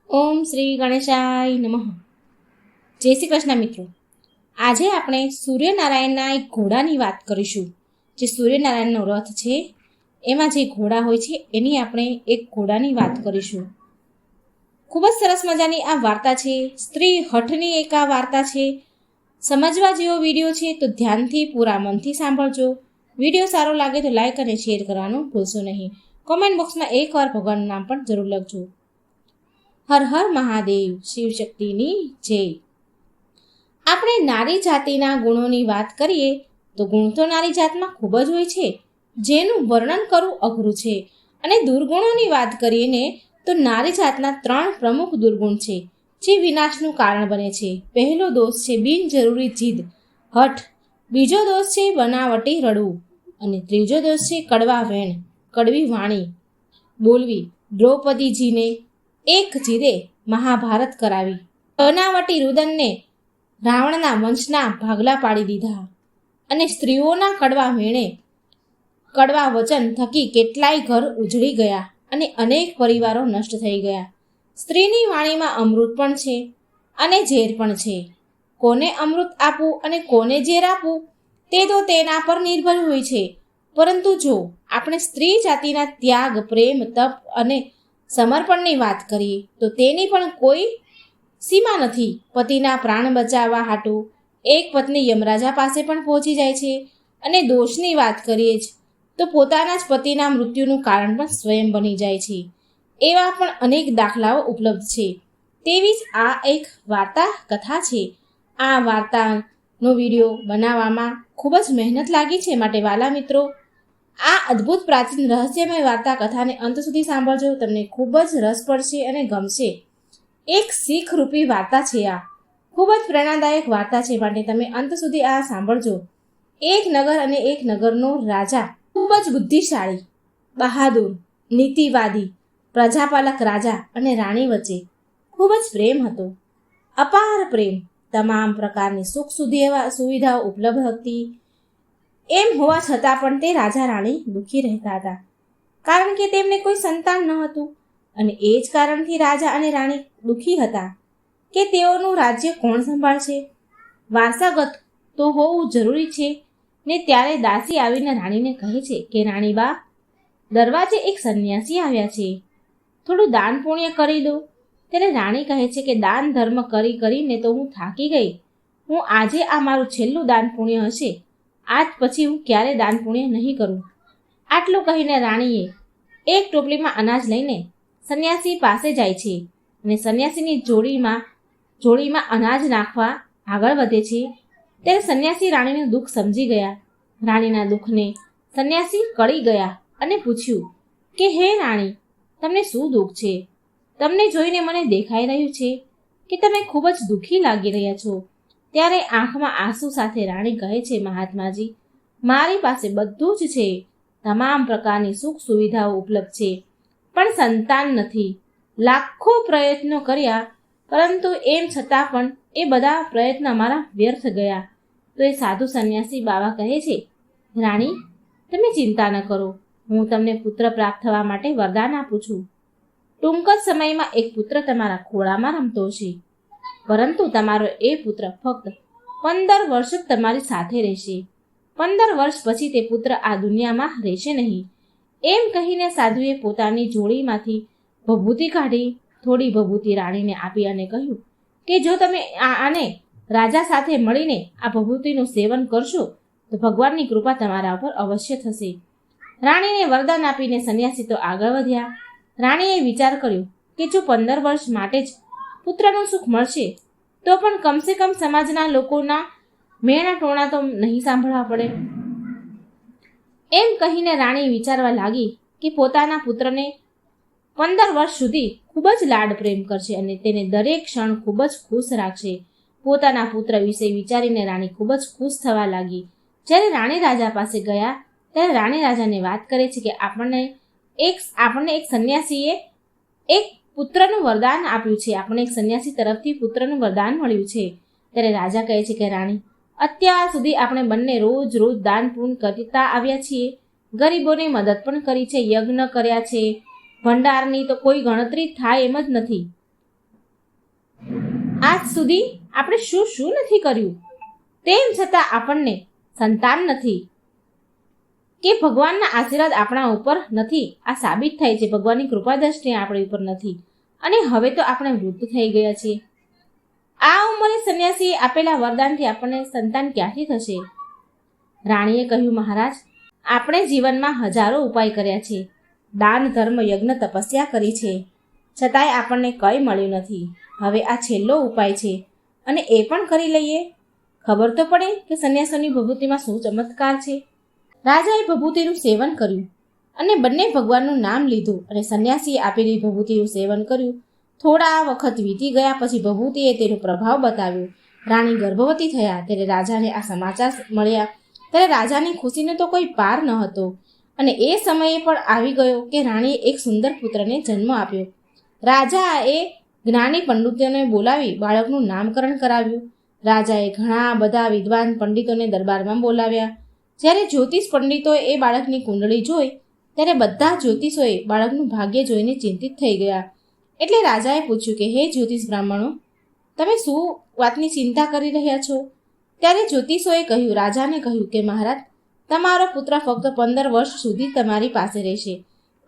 ઓમ શ્રી ગણેશાય નમઃ. જય શ્રી કૃષ્ણ મિત્રો. આજે આપણે સૂર્યનારાયણના એક ઘોડાની વાત કરીશું. જે સૂર્યનારાયણનો રથ છે એમાં જે ઘોડા હોય છે એની આપણે એક ઘોડાની વાત કરીશું. ખૂબ જ સરસ મજાની આ વાર્તા છે. સ્ત્રી હઠની એક આ વાર્તા છે. સમજવા જેવો વિડીયો છે તો ધ્યાનથી પૂરા મનથી સાંભળજો. વિડીયો સારો લાગે તો લાઈક અને શેર કરવાનું ભૂલશો નહીં. કોમેન્ટ બોક્સમાં એકવાર ભગવાનનું નામ પણ જરૂર લખજો. હર હર મહાદેવ. શિવશક્તિની જય. આપણે નારી જાતિના ગુણોની વાત કરીએ તો ગુણ તો નારી જાતમાં ખૂબ જ હોય છે, જેનું વર્ણન કરવું અઘરું છે. અને દુર્ગુણોની વાત કરીએ ને તો નારી જાતના 3 પ્રમુખ દુર્ગુણ છે જે વિનાશનું કારણ બને છે. પહેલો દોષ છે બિનજરૂરી જીદ, હઠ. બીજો દોષ છે બનાવટી રડવું. અને ત્રીજો દોષ છે કડવા વેણ, કડવી વાણી બોલવી. દ્રૌપદીજીને એક જીદે મહાભારત કરાવી. બનાવટી રુદનને રાવણના વંશના ભાગલા પાડી દીધા. અને સ્ત્રીઓના કડવા વેણે, કડવા વચન થકી કેટલાય ઘર ઉજળી ગયા અને અનેક પરિવારો નષ્ટ થઈ ગયા. સ્ત્રીની વાણીમાં અમૃત પણ છે અને ઝેર પણ છે. કોને અમૃત આપવું અને કોને ઝેર આપવું તે તો તેના પર નિર્ભર હોય છે. પરંતુ જો આપણે સ્ત્રી જાતિના ત્યાગ, પ્રેમ, તપ અને સમર્પણની વાત કરીએ તો તેની પણ કોઈ સીમા નથી. પતિના પ્રાણ બચાવવા હાટું એક પત્ની યમરાજા પાસે પણ પહોંચી જાય છે. અને દોષની વાત કરીએ જ તો પોતાના જ પતિના મૃત્યુનું કારણ પણ સ્વયં બની જાય છે. એવા પણ અનેક દાખલાઓ ઉપલબ્ધ છે. તેવી જ આ એક વાર્તા કથા છે. આ વાર્તાનો વિડીયો બનાવવામાં ખૂબ જ મહેનત લાગી છે. માટે વાલા મિત્રો, આ અદ્ભુત પ્રાચીન રહસ્યમય વાર્તા કથાને અંત સુધી સાંભળજો. તમને ખૂબ જ રસ પડશે અને ગમશે. એક શીખ રૂપી વાર્તા છે. આ ખૂબ જ પ્રેરણાદાયક વાર્તા છે, માટે તમે અંત સુધી આ સાંભળજો. એક નગર અને એક નગરનો રાજા ખૂબ જ બુદ્ધિશાળી, બહાદુર, નીતિવાદી પ્રજાપાલક રાજા અને રાણી વચ્ચે ખૂબ જ પ્રેમ હતો. અપાર પ્રેમ. તમામ પ્રકારની સુખ સુવિધાઓ ઉપલબ્ધ હતી. એમ હોવા છતાં પણ તે રાજા રાણી દુઃખી રહેતા હતા, કારણ કે તેમને કોઈ સંતાન ન હતું. અને એ જ કારણથી રાજા અને રાણી દુઃખી હતા કે તેઓનું રાજ્ય કોણ સંભાળશે. વારસાગત તો હોવું જરૂરી છે ને. ત્યારે દાસી આવીને રાણીને કહે છે કે રાણીબા, દરવાજે એક સંન્યાસી આવ્યા છે, થોડું દાન પુણ્ય કરી દો. ત્યારે રાણી કહે છે કે દાન ધર્મ કરીને તો હું થાકી ગઈ. હું આજે આ મારું છેલ્લું દાન પુણ્ય હશે. આજ પછી હું ક્યારે દાન પુણ્ય નહીં કરું. આટલું કહીને રાણીએ એક ટોપલીમાં અનાજ લઈને સંન્યાસી પાસે જાય છે અને સંન્યાસીની જોડીમાં અનાજ નાખવા આગળ વધે છે. ત્યારે સંન્યાસી રાણીનું દુઃખ સમજી ગયા. રાણીના દુઃખને સંન્યાસી કળી ગયા અને પૂછ્યું કે હે રાણી, તમને શું દુઃખ છે? તમને જોઈને મને દેખાઈ રહ્યું છે કે તમે ખૂબ જ દુઃખી લાગી રહ્યા છો. ત્યારે આંખમાં આંસુ સાથે રાણી કહે છે, મહાત્માજી, મારી પાસે બધું જ છે. તમામ પ્રકારની સુખ સુવિધાઓ ઉપલબ્ધ છે, પણ સંતાન નથી. લાખો પ્રયત્નો કર્યા, પરંતુ એમ છતાં પણ એ બધા પ્રયત્ન મારા વ્યર્થ ગયા. તો એ સાધુ સંન્યાસી બાવા કહે છે, રાણી, તમે ચિંતા ન કરો. હું તમને પુત્ર પ્રાપ્ત થવા માટે વરદાન આપું છું. ટૂંક જ સમયમાં એક પુત્ર તમારા ખોળામાં રમતો છે, પરંતુ તમારો એ પુત્ર ફક્ત 15 વર્ષ જ તમારી સાથે રહેશે. 15 વર્ષ પછી તે પુત્ર આ દુનિયામાં રહેશે નહીં. એમ કહીને સાધુએ પોતાની જોડીમાંથી ભભૂતિ કાઢી થોડી ભભૂતિ રાણીને આપી અને કહ્યું કે જો તમે આને રાજા સાથે મળીને આ ભભૂતિનું સેવન કરશો તો ભગવાનની કૃપા તમારા ઉપર અવશ્ય થશે. રાણીને વરદાન આપીને સંન્યાસી તો આગળ વધ્યા. રાણીએ વિચાર કર્યો કે જો 15 વર્ષ માટે જ પુત્રનું સુખ મળશે તો પણ કમસે કમ સમાજના લોકોના મેણા ટોણા તો નહીં સાંભળવા પડે. એમ કહીને રાણી વિચારવા લાગી કે પોતાના પુત્રને 15 વર્ષ સુધી ખૂબ જ લાડ પ્રેમ કરશે અને તેને દરેક ક્ષણ ખૂબ જ ખુશ રાખશે. પોતાના પુત્ર વિશે વિચારીને રાણી ખૂબ જ ખુશ થવા લાગી. જ્યારે રાણી રાજા પાસે ગયા ત્યારે રાણી રાજાને વાત કરે છે કે આપણને એક સંન્યાસીએ એક પુત્રનું વરદાન આપ્યું છે. આપણે એક સંન્યાસી તરફથી પુત્રનું વરદાન મળ્યું છે. ત્યારે રાજા કહે છે કે રાણી, અત્યાર સુધી આપણે બંને રોજ દાન પૂર્ણ કરતા આવ્યા છીએ. ગરીબોની મદદ પણ કરી છે, યજ્ઞ કર્યા છે, ભંડારની તો કોઈ ગણતરી થાય એમ જ નથી. આજ સુધી આપણે શું શું નથી કર્યું, તેમ છતાં આપણને સંતાન નથી કે ભગવાનના આશીર્વાદ આપણા ઉપર નથી. આ સાબિત થાય છે ભગવાનની કૃપા દ્રષ્ટિ આપણી ઉપર નથી. અને હવે તો આપણે વૃદ્ધ થઈ ગયા છીએ. આ ઉંમરે સંન્યાસીએ આપેલા વરદાનથી આપણને સંતાન ક્યાંથી થશે? રાણીએ કહ્યું, મહારાજ, આપણે જીવનમાં હજારો ઉપાય કર્યા છે, દાન, ધર્મ, યજ્ઞ, તપસ્યા કરી છે, છતાંય આપણને કંઈ મળ્યું નથી. હવે આ છેલ્લો ઉપાય છે અને એ પણ કરી લઈએ. ખબર તો પડે કે સંન્યાસોની ભભૂતિમાં શું ચમત્કાર છે. રાજાએ ભભૂતિનું સેવન કર્યું અને બંને ભગવાનનું નામ લીધું અને સંન્યાસીએ આપેલી ભભૂતિનું સેવન કર્યું. થોડા વખત વીતી ગયા પછી ભભૂતિએ તેનો પ્રભાવ બતાવ્યો. રાણી ગર્ભવતી થયા ત્યારે રાજાને આ સમાચાર મળ્યા ત્યારે રાજાની ખુશીનો તો કોઈ પાર ન હતો. અને એ સમયે પણ આવી ગયો કે રાણીએ એક સુંદર પુત્રને જન્મ આપ્યો. રાજાએ જ્ઞાની પંડિતોને બોલાવી બાળકનું નામકરણ કરાવ્યું. રાજાએ ઘણા બધા વિદ્વાન પંડિતોને દરબારમાં બોલાવ્યા. જ્યારે જ્યોતિષ પંડિતોએ એ બાળકની કુંડળી જોઈ ત્યારે બધા જ્યોતિષોએ બાળકનું ભાગ્ય જોઈને ચિંતિત થઈ ગયા. એટલે રાજાએ પૂછ્યું કે હે જ્યોતિષ બ્રાહ્મણો, તમે શું વાતની ચિંતા કરી રહ્યા છો? ત્યારે જ્યોતિષોએ કહ્યું, રાજાને કહ્યું કે મહારાજ, તમારો પુત્ર ફક્ત 15 વર્ષ સુધી તમારી પાસે રહેશે,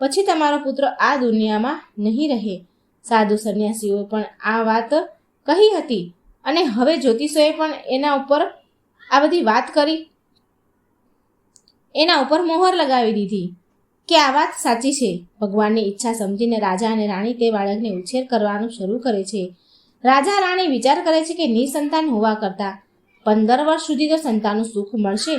પછી તમારો પુત્ર આ દુનિયામાં નહીં રહે. સાધુ સંન્યાસીઓએ પણ આ વાત કહી હતી અને હવે જ્યોતિષોએ પણ એના ઉપર આ બધી વાત કરી, એના ઉપર મોહર લગાવી દીધી કે આ વાત સાચી છે. ભગવાનની ઈચ્છા સમજીને રાજા અને રાણી તે બાળકને ઉછેર કરવાનું શરૂ કરે છે. રાજા રાણી વિચાર કરે છે કે નિસંતાન હોવા કરતાં 15 વર્ષ સુધી તો સંતાનનું સુખ મળશે.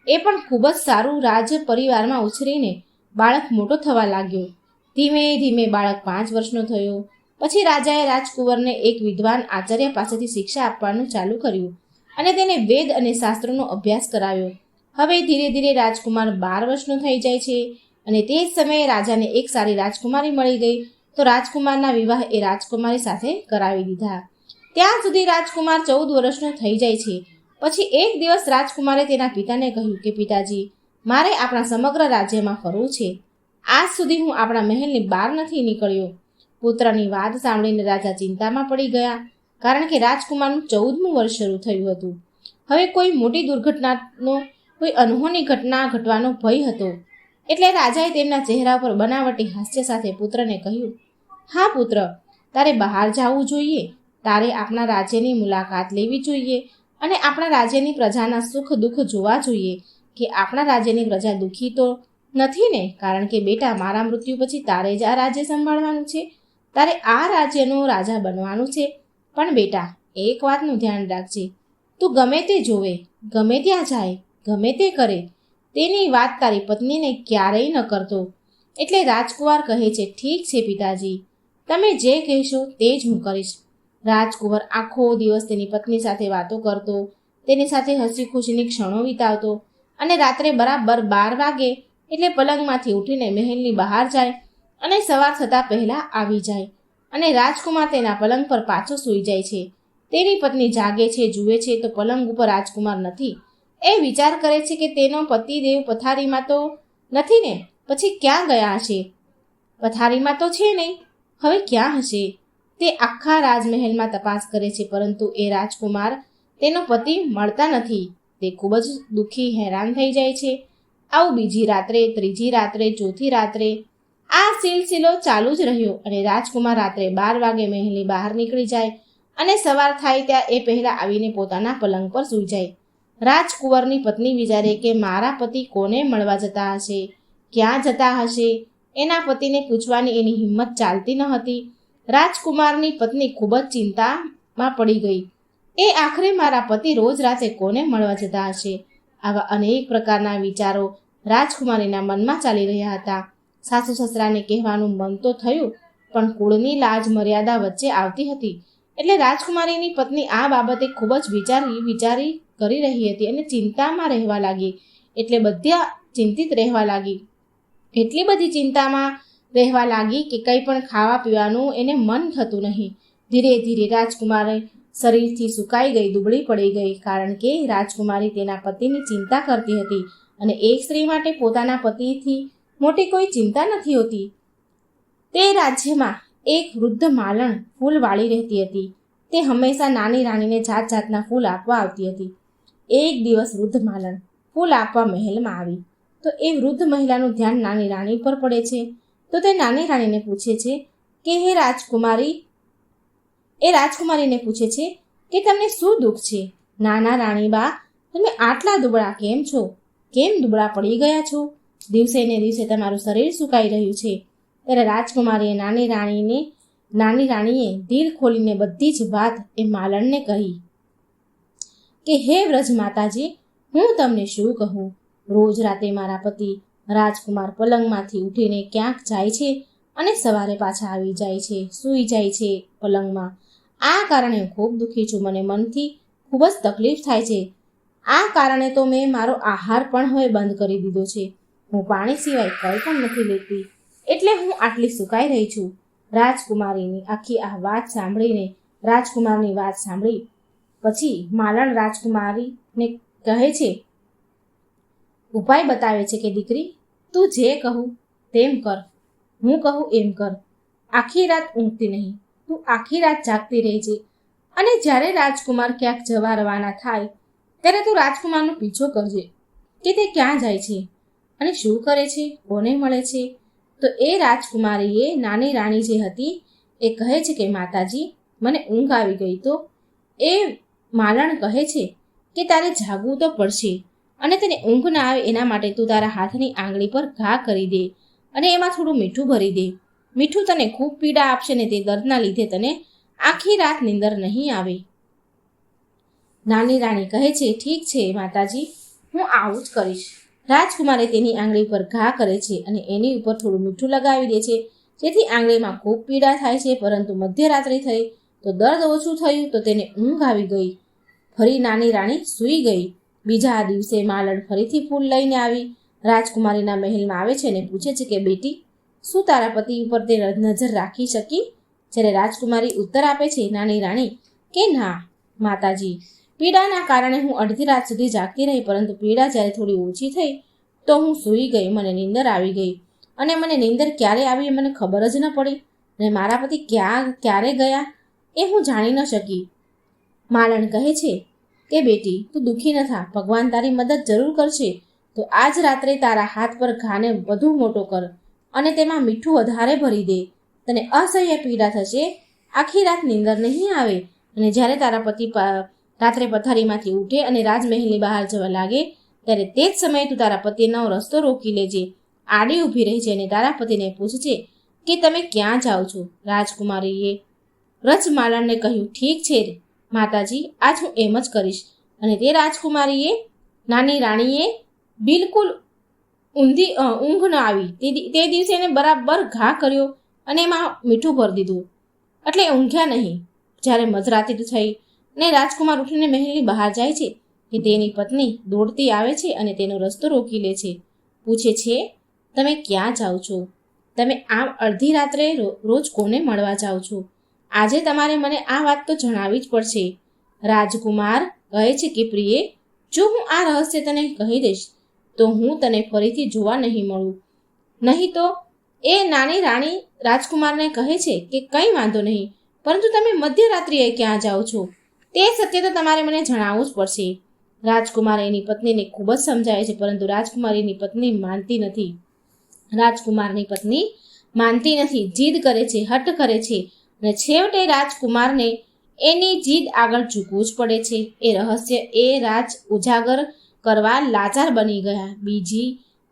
એ પણ ખૂબ જ સારું. રાજ પરિવારમાં ઉછરીને બાળક મોટો થવા લાગ્યો. ધીમે ધીમે બાળક 5 વર્ષનો થયો. પછી રાજાએ રાજકુંવરને એક વિદ્વાન આચાર્ય પાસેથી શિક્ષા આપવાનું ચાલુ કર્યું અને તેને વેદ અને શાસ્ત્રોનો અભ્યાસ કરાવ્યો. હવે ધીરે ધીરે રાજકુમાર 12 વર્ષનો થઈ જાય છે અને તે જ સમયે રાજાને એક સારી રાજકુમારી મળી ગઈ તો રાજકુમારના વિવાહ એ રાજકુમારી સાથે કરાવી દીધા. ત્યાં સુધી રાજકુમાર 14 વર્ષનો થઈ જાય છે. પછી એક દિવસ રાજકુમારે તેના પિતાને કહ્યું કે પિતાજી, મારે આપણા સમગ્ર રાજ્યમાં ફરવું છે. આજ સુધી હું આપણા મહેલની બહાર નથી નીકળ્યો. પુત્રની વાત સાંભળીને રાજા ચિંતામાં પડી ગયા, કારણ કે રાજકુમારનું 14મું વર્ષ શરૂ થયું હતું. હવે કોઈ મોટી દુર્ઘટનાનો, કોઈ અનહોની ઘટના ઘટવાનો ભય હતો. એટલે રાજાએ તેમના ચહેરા પર બનાવટી હાસ્ય સાથે પુત્રને કહ્યું, હા પુત્ર, તારે બહાર જવું જોઈએ. તારે આપણા રાજ્યની મુલાકાત લેવી જોઈએ અને આપણા રાજ્યની પ્રજાના સુખ દુઃખ જોવા જોઈએ કે આપણા રાજ્યની પ્રજા દુઃખી તો નથી ને? કારણ કે બેટા, મારા મૃત્યુ પછી તારે જ આ રાજ્ય સંભાળવાનું છે. તારે આ રાજ્યનો રાજા બનવાનું છે. પણ બેટા, એક વાતનું ધ્યાન રાખજે, તું ગમે તે જોવે, ગમે ત્યાં જાય, ગમે તે કરે, તેની વાત તારી પત્નીને ક્યારેય ન કરતો. એટલે રાજકુમાર કહે છે, ઠીક છે પિતાજી, તમે જે કહેશો તે જ હું કરીશ. રાજકુંવર આખો દિવસ તેની પત્ની સાથે વાતો કરતો, તેની સાથે હસી ખુશીની ક્ષણો વિતાવતો અને રાત્રે બરાબર 12 વાગે એટલે પલંગમાંથી ઉઠીને મહેલની બહાર જાય અને સવાર થતાં પહેલાં આવી જાય અને રાજકુમાર તેના પલંગ પર પાછો સૂઈ જાય છે. તેની પત્ની જાગે છે, જુએ છે તો પલંગ ઉપર રાજકુમાર નથી. એ વિચાર કરે છે કે તેનો પતિદેવ પથારીમાં તો નથી ને, પછી ક્યાં ગયા હશે? પથારીમાં તો છે નહીં, હવે ક્યાં હશે? તે આખા રાજમહેલમાં તપાસ કરે છે, પરંતુ એ રાજકુમાર, તેનો પતિ મળતા નથી. તે ખૂબ જ દુઃખી, હેરાન થઈ જાય છે. આવું બીજી રાત્રે, ત્રીજી રાત્રે, ચોથી રાત્રે આ સિલસિલો ચાલુ જ રહ્યો અને રાજકુમાર રાત્રે 12 વાગે મહેલની બહાર નીકળી જાય અને સવાર થાય ત્યાં એ પહેલાં આવીને પોતાના પલંગ પર સૂઈ જાય. રાજકુંવરની પત્ની વિચારે કે મારા પતિ કોને મળવા જતા હશે, ક્યાં જતા હશે? એના પતિને પૂછવાની એની હિંમત ચાલતી ન હતી. રાજકુમારની પત્ની ખૂબ જ ચિંતામાં પડી ગઈ. એ આખરે મારા પતિ રોજ રાતે કોને મળવા જતા હશે? આવા અનેક પ્રકારના વિચારો રાજકુમારીના મનમાં ચાલી રહ્યા હતા. સાસુ સસરાને કહેવાનું મન તો થયું, પણ કુળની લાજ મર્યાદા વચ્ચે આવતી હતી. એટલે રાજકુમારીની પત્ની આ બાબતે ખૂબ જ વિચારી કરી રહી હતી અને ચિંતામાં રહેવા લાગી. એટલે બધા ચિંતિત રહેવા લાગી, એટલી બધી ચિંતામાં રહેવા લાગી કે કંઈ પણ ખાવા પીવાનું એને મન થતું નહીં. ધીરે ધીરે રાજકુમારી શરીરથી સુકાઈ ગઈ, દુબળી પડી ગઈ, કારણ કે રાજકુમારી તેના પતિની ચિંતા કરતી હતી અને એક સ્ત્રી માટે પોતાના પતિથી મોટી કોઈ ચિંતા નથી હોતી. તે રાજ્યમાં એક વૃદ્ધ માલણ ફૂલ વાળી રહેતી હતી. તે હંમેશા નાની રાણીને જાત જાતના ફૂલ આપવા આવતી હતી. એક દિવસ વૃદ્ધ માલણ ફૂલ આપવા મહેલમાં આવી તો એ વૃદ્ધ મહિલાનું ધ્યાન નાની રાણી પર પડે છે. તો તે નાની રાણીને પૂછે છે કે રાજકુમારીને પૂછે છે કે તમને શું દુઃખ છે? નાના રાણીબા, તમે આટલા દુબળા કેમ છો? કેમ દુબળા પડી ગયા છો? દિવસે ને દિવસે તમારું શરીર સુકાઈ રહ્યું છે. ત્યારે રાજકુમારીએ નાની રાણીએ દિલ ખોલીને બધી જ વાત એ માલણને કહી કે હે વ્રજ માતાજી, હું તમને શું કહું? રોજ રાતે મારા પતિ રાજકુમાર પલંગમાંથી ઉઠીને ક્યાંક જાય છે અને સવારે પાછા આવી જાય છે, સૂઈ જાય છે પલંગમાં. આ કારણે હું ખૂબ દુઃખી છું. મને મનથી ખૂબ જ તકલીફ થાય છે. આ કારણે તો મેં મારો આહાર પણ હવે બંધ કરી દીધો છે. હું પાણી સિવાય કંઈ પણ નથી લેતી, એટલે હું આટલી સુકાઈ રહી છું. રાજકુમારની વાત સાંભળી પછી માલણ રાજકુમારીને કહે છે, ઉપાય બતાવે છે કે દીકરી, તું જે કહું તેમ કર, હું કહું એમ કર. આખી રાત ઊંઘતી નહીં, તું આખી રાત જાગતી રહેજે. અને જ્યારે રાજકુમાર ક્યાંક જવા રવાના થાય ત્યારે તું રાજકુમારનો પીછો કરજે કે તે ક્યાં જાય છે અને શું કરે છે, કોને મળે છે. તો એ રાજકુમારીએ નાની રાણી જે હતી એ કહે છે કે માતાજી, મને ઊંઘ આવી ગઈ. તો એ માલણ કહે છે કે તારે જાગવું તો પડશે અને તને ઊંઘ ના આવે એના માટે તું તારા હાથની આંગળી પર ઘા કરી દે અને એમાં થોડું મીઠું ભરી દે. મીઠું તને ખૂબ પીડા આપશે ને તે દર્દના લીધે તને આખી રાત નીંદર નહીં આવે. નાની રાણી કહે છે, ઠીક છે માતાજી, હું આવું જ કરીશ. રાજકુમારે તેની આંગળી પર ઘા કરે છે અને એની ઉપર થોડું મીઠું લગાવી દે છે, જેથી આંગળીમાં ખૂબ પીડા થાય છે. પરંતુ મધ્યરાત્રિ થઈ તો દર્દ ઓછું થયું તો તેને ઊંઘ આવી ગઈ. ફરી નાની રાણી સૂઈ ગઈ. બીજા દિવસે માલણ ફરીથી ફૂલ લઈને આવી રાજકુમારીના મહેલમાં આવે છે અને પૂછે છે કે બેટી, શું તારા પતિ ઉપર તે નજર રાખી શકી? જ્યારે રાજકુમારી ઉત્તર આપે છે નાની રાણી કે ના માતાજી, પીડાના કારણે હું અડધી રાત સુધી જાગતી રહી, પરંતુ પીડા જ્યારે થોડી ઓછી થઈ તો હું સૂઈ ગઈ. મને નીંદર આવી ગઈ અને મને નીંદર ક્યારે આવી એ મને ખબર જ ન પડી અને મારા પતિ ક્યારે ગયા એ હું જાણી ન શકી. માલણ કહે છે કે બેટી, તું દુઃખી ન થા, ભગવાન તારી મદદ જરૂર કરશે. તો આજ રાત્રે તારા હાથ પર ઘાને વધુ મોટો કર અને તેમાં મીઠું વધારે ભરી દે. તને અસહ્ય પીડા થશે, આખી રાત નીંદર નહીં આવે. અને જ્યારે તારા પતિ રાત્રે પથારીમાંથી ઉઠે અને રાજમહેલની બહાર જવા લાગે ત્યારે તે જ સમયે તું તારા પતિનો રસ્તો રોકી લેજે, આડી ઊભી રહેજે અને તારા પતિને પૂછજે કે તમે ક્યાં જાઓ છો. રાજકુમારીએ વ્રજમાલણને કહ્યું, ઠીક છે માતાજી, આજ હું એમ જ કરીશ. અને તે રાજકુમારીએ નાની રાણીએ બિલકુલ ઊંઘ ન આવી તે દિવસે એને બરાબર ઘા કર્યો અને એમાં મીઠું ભરી દીધું, એટલે ઊંઘ્યા નહીં. જ્યારે મધરાત્રિ થઈ ને રાજકુમાર ઉઠીને મહેલની બહાર જાય છે કે તેની પત્ની દોડતી આવે છે અને તેનો રસ્તો રોકી લે છે. પૂછે છે, તમે ક્યાં જાઓ છો? તમે આમ અડધી રાત્રે રોજ કોને મળવા જાઓ છો? આજે તમારે મને આ વાત તો જણાવવી જ પડશે. રાજકુમાર કહે છે કે પ્રિય, જો હું આ રહસ્ય તને કહી દઈશ તો હું તને ફરીથી જોવા નહીં મળું. નહીં તો એ નાની રાણી રાજકુમારને કહે છે કે કંઈ વાંધો નહીં, પરંતુ તમે મધ્યરાત્રિએ ક્યાં જાઓ છો તે સત્ય તો તમારે મને જણાવવું જ પડશે. રાજકુમાર એની પત્નીને ખૂબ જ સમજાવે છે, પરંતુ રાજકુમારની પત્ની માનતી નથી, જીદ કરે છે, હઠ કરે છે અને છેવટે રાજકુમારને એની જીદ આગળ ઝૂકવું જ પડે છે. એ રહસ્ય રાજ ઉજાગર કરવા લાચાર બની ગયા. બીજી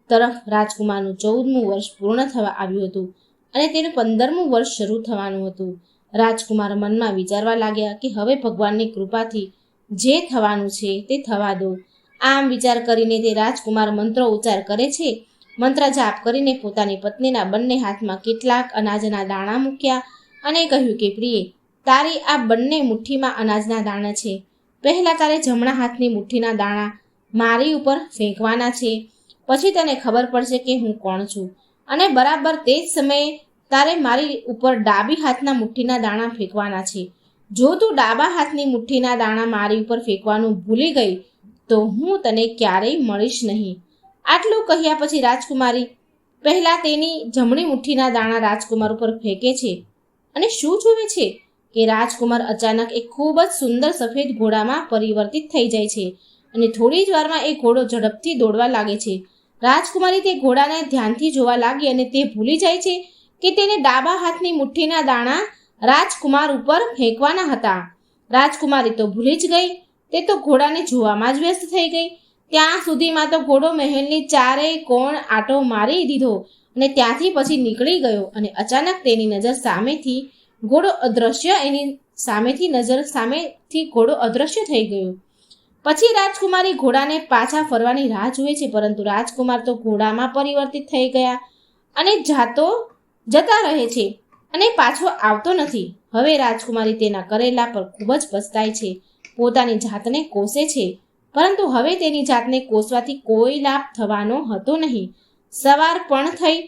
તરફ રાજકુમારનું 14મું વર્ષ પૂર્ણ થવા આવ્યું હતું અને તેનું 15મું વર્ષ શરૂ થવાનું હતું. રાજકુમાર મનમાં વિચારવા લાગ્યા કે હવે ભગવાનની કૃપાથી જે થવાનું છે તે થવા દો. આમ વિચાર કરીને તે રાજકુમાર મંત્રો ઉચ્ચાર કરે છે. મંત્ર જાપ કરીને પોતાની પત્નીના બંને હાથમાં કેટલાક અનાજના દાણા મૂક્યા અને કહ્યું કે પ્રિય, તારી આ બંને મુઠ્ઠીમાં અનાજના દાણા છે. પહેલાં તારે જમણા હાથની મુઠ્ઠીના દાણા મારી ઉપર ફેંકવાના છે, પછી તને ખબર પડશે કે હું કોણ છું. અને બરાબર તે જ સમયે તારે મારી ઉપર ડાબી હાથના મુઠ્ઠીના દાણા ફેંકવાના છે. જો તું ડાબા હાથની મુઠ્ઠીના દાણા મારી ઉપર ફેંકવાનું ભૂલી ગઈ તો હું તને ક્યારેય મળીશ નહીં. આટલું કહ્યા પછી રાજકુમારી પહેલાં તેની જમણી મુઠ્ઠીના દાણા રાજકુમાર ઉપર ફેંકે છે અને શું જુએ છે કે રાજકુમાર અચાનક એક ખૂબ જ સુંદર સફેદ ઘોડામાં પરિવર્તિત થઈ જાય છે અને થોડી જ વારમાં એ ઘોડો ઝડપથી દોડવા લાગે છે. રાજકુમારી તે ઘોડાને ધ્યાનથી જોવા લાગી અને તે ભૂલી જાય છે કે તેને ડાબા હાથની મુઠ્ઠીના દાણા રાજકુમાર ઉપર ફેંકવાના હતા. રાજકુમારી તો ભૂલી જ ગઈ. તે તો ઘોડાને જોવામાં જ વ્યસ્ત થઈ ગઈ. ત્યાં સુધીમાં તો ઘોડો મહેલની ચારેય કોણ આંટો મારી દીધો અને ત્યાંથી પછી નીકળી ગયો અને અચાનક તેની નજર સામેથી ઘોડો અદૃશ્ય થઈ ગયો. પછી રાજકુમારી ઘોડાને પાછા ફરવાની રાહ જુએ છે, પરંતુ રાજકુમાર તો ઘોડામાં પરિવર્તિત થઈ ગયા અને જતા રહે છે અને પાછો આવતો નથી. હવે રાજકુમારી તેના કરેલા પર ખૂબ જ પસ્તાય છે, પોતાની જાતને કોસે છે, પરંતુ હવે તેની જાતને કોસવાથી કોઈ લાભ થવાનો હતો નહીં. સવાર પણ થઈ,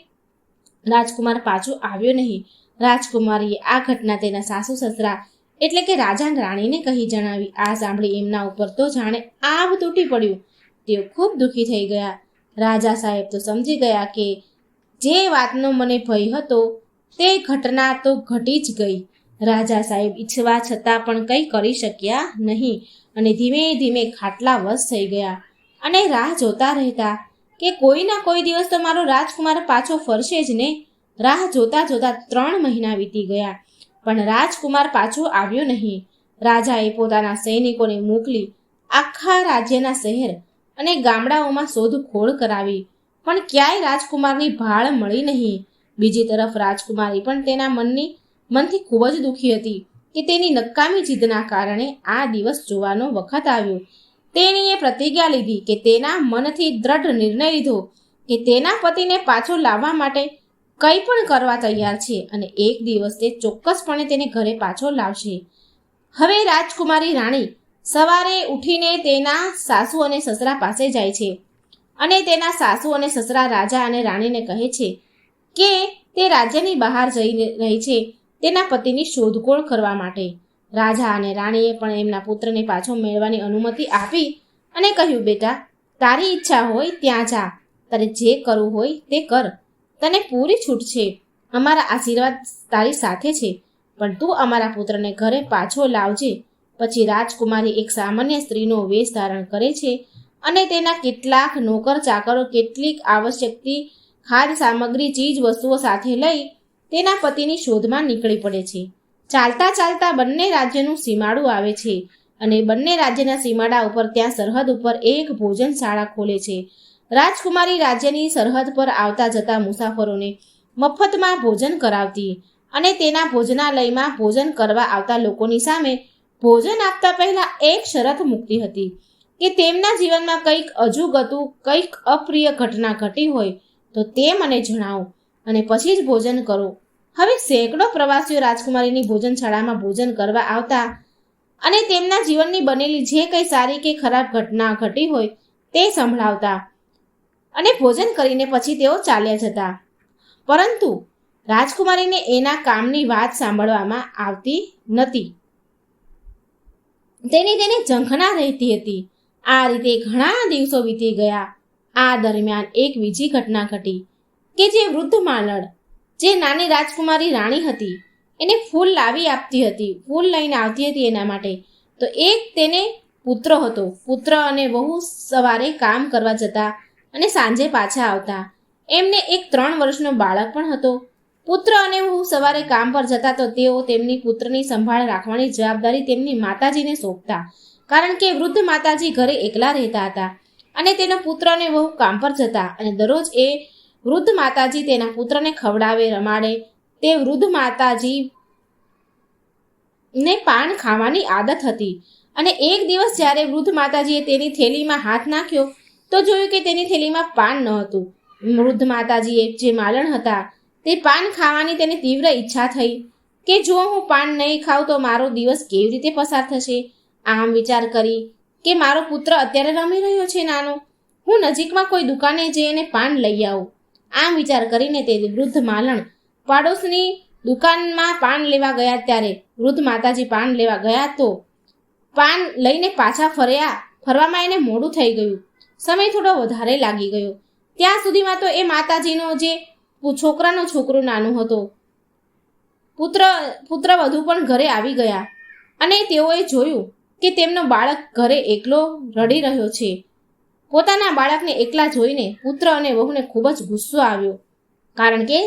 રાજકુમાર પાછો આવ્યો નહીં. રાજકુમારીએ આ ઘટના તેના સાસુ સસરા એટલે કે રાજા રાણીને કહી જણાવી. આ સાંભળી એમના ઉપર તો જાણે આભ તૂટી પડ્યું. તેઓ ખૂબ દુઃખી થઈ ગયા. રાજા સાહેબ તો સમજી ગયા કે જે વાતનો મને ભય હતો તે ઘટના તો ઘટી જ ગઈ. રાજા સાહેબ ઈચ્છવા છતાં પણ કંઈ કરી શક્યા નહીં અને ધીમે ધીમે ખાટલા વશ થઈ ગયા અને રાહ જોતા રહેતા કે કોઈ ના કોઈ દિવસ તો મારો રાજકુમાર પાછો ફરશે જ ને. રાહ જોતા જોતા 3 મહિના વીતી ગયા, પણ રાજકુમાર પાછો આવ્યો નહીં. રાજાએ પોતાના સૈનિકોને મોકલી આખા રાજ્યના શહેર અને ગામડાઓમાં શોધખોળ કરાવી, પણ ક્યાંય રાજકુમારની ભાળ મળી નહીં. બીજી તરફ રાજકુમારી પણ તેના મનથી ખૂબ જ દુઃખી હતી કે તેની નકામી જીદના કારણે આ દિવસ જોવાનો વખત આવ્યો. તેણીએ પ્રતિજ્ઞા લીધી કે તેના મનથી દ્રઢ નિર્ણય લીધો કે તેના પતિને પાછો લાવવા માટે કંઈ પણ કરવા તૈયાર છે અને એક દિવસ તે ચોક્કસપણે તેને ઘરે પાછો લાવશે. હવે રાજકુમારી રાણી સવારે ઉઠીને તેના સાસુ અને સસરા પાસે જાય છે અને તેના સાસુ અને સસરા રાજા અને રાણીને કહે છે કે તે રાજ્યની બહાર જઈ રહી છે તેના પતિની શોધખોળ કરવા માટે. રાજા અને રાણીએ પણ એમના પુત્રને પાછો મેળવવાની અનુમતિ આપી અને કહ્યું, બેટા, તારી ઈચ્છા હોય ત્યાં જા, તારે જે કરવું હોય તે કર, તને પૂરી છૂટ છે. અમારા આશીર્વાદ તારી સાથે છે, પણ તું અમારા પુત્રને ઘરે પાછો લાવજે. પછી રાજકુમારી એક સામાન્ય સ્ત્રીનો વેશ ધારણ કરે છે અને તેના કેટલાક નોકર ચાકરો કેટલીક આવશ્યકતી ખાદ્ય સામગ્રી ચીજ વસ્તુઓ સાથે લઈ તેના પતિની શોધમાં નીકળી પડે છે. ચાલતા ચાલતા બંને રાજ્યનું સીમાડું આવે છે અને બંને રાજ્યના સીમાડા ઉપર ત્યાં સરહદ ઉપર એક ભોજનશાળા ખોલે છે. રાજકુમારી રાજ્યની સરહદ પર આવતા જતા મુસાફરોને મફતમાં ભોજન કરાવતી અને તેના ભોજનાલયમાં ભોજન કરવા આવતા લોકોની સામે ભોજન આપતા પહેલા એક શરત મૂકતી હતી કે તેમના જીવનમાં કંઈક અજુગતું, કંઈક અપ્રિય ઘટના ઘટી હોય તો તે મને જણાવો અને પછી જ ભોજન કરો. હવે સેંકડો પ્રવાસીઓ રાજકુમારીની ભોજનશાળામાં ભોજન કરવા આવતા અને તેમના જીવનની બનેલી જે કંઈ સારી કે ખરાબ ઘટના ઘટી હોય તે સંભળાવતા અને ભોજન કરીને પછી તેઓ ચાલ્યા જતા. પરંતુ રાજકુમારીને એના કામની વાત સાંભળવામાં આવતી નથી. તેને ઝંખના રહેતી હતી. આ રીતે ઘણા દિવસો વીતી ગયા. આ દરમિયાન એક બીજી ઘટના ઘટી કે જે વૃદ્ધ માલણ, જે નાની રાજકુમારી રાણી હતી, એને ફૂલ લાવી આપતી હતી, ફૂલ લઈને આવતી હતી એના માટે. તો એક તેને પુત્ર હતો. પુત્ર અને વહુ સવારે કામ કરવા જતા અને સાંજે પાછા આવતા. એમને એક 3 વર્ષનો બાળક પણ હતો. પુત્ર અને વહુ સવારે કામ પર જતા તો તેઓ તેમની પુત્રની સંભાળ રાખવાની જવાબદારી તેમની માતાજીને સોંપતા, કારણ કે વૃદ્ધ માતાજી ઘરે એકલા રહેતા હતા અને તેનો પુત્ર અને વહુ કામ પર જતા અને દરરોજ એ વૃદ્ધ માતાજી તેના પુત્રને ખવડાવે, રમાડે. તે વૃદ્ધ માતાજીને પાન ખાવાની આદત હતી અને એક દિવસ જ્યારે વૃદ્ધ માતાજીએ તેની થેલીમાં હાથ નાખ્યો તો જોયું કે તેની થેલીમાં પાન ન હતું. વૃદ્ધ માતાજીએ, જે માલણ હતા, તે પાન ખાવાની તેને તીવ્ર ઈચ્છા થઈ કે જો હું પાન નહીં ખાઉં તો મારો દિવસ કેવી રીતે પસાર થશે. આમ વિચાર કરી કે મારો પુત્ર અત્યારે રમી રહ્યો છે નાનો, હું નજીકમાં કોઈ દુકાને જઈને પાન લઈ આવું. આમ વિચાર કરીને તે વૃદ્ધ માલણ પાડોશની દુકાનમાં પાન લેવા ગયા. ત્યારે વૃદ્ધ માતાજી પાન લેવા ગયા તો પાન લઈને પાછા ફરવામાં એને મોડું થઈ ગયું. સમય થોડો વધારે લાગી ગયો. ત્યાં સુધીમાં તો એ માતાજીનો જે છોકરો નાનો હતો પુત્રવધુ પણ ઘરે આવી ગયા અને તેઓએ જોયું કે તેમનો બાળક ઘરે એકલો રડી રહ્યો છે. પોતાના બાળકને એકલા જોઈને પુત્ર અને વહુને ખૂબ જ ગુસ્સો આવ્યો, કારણ કે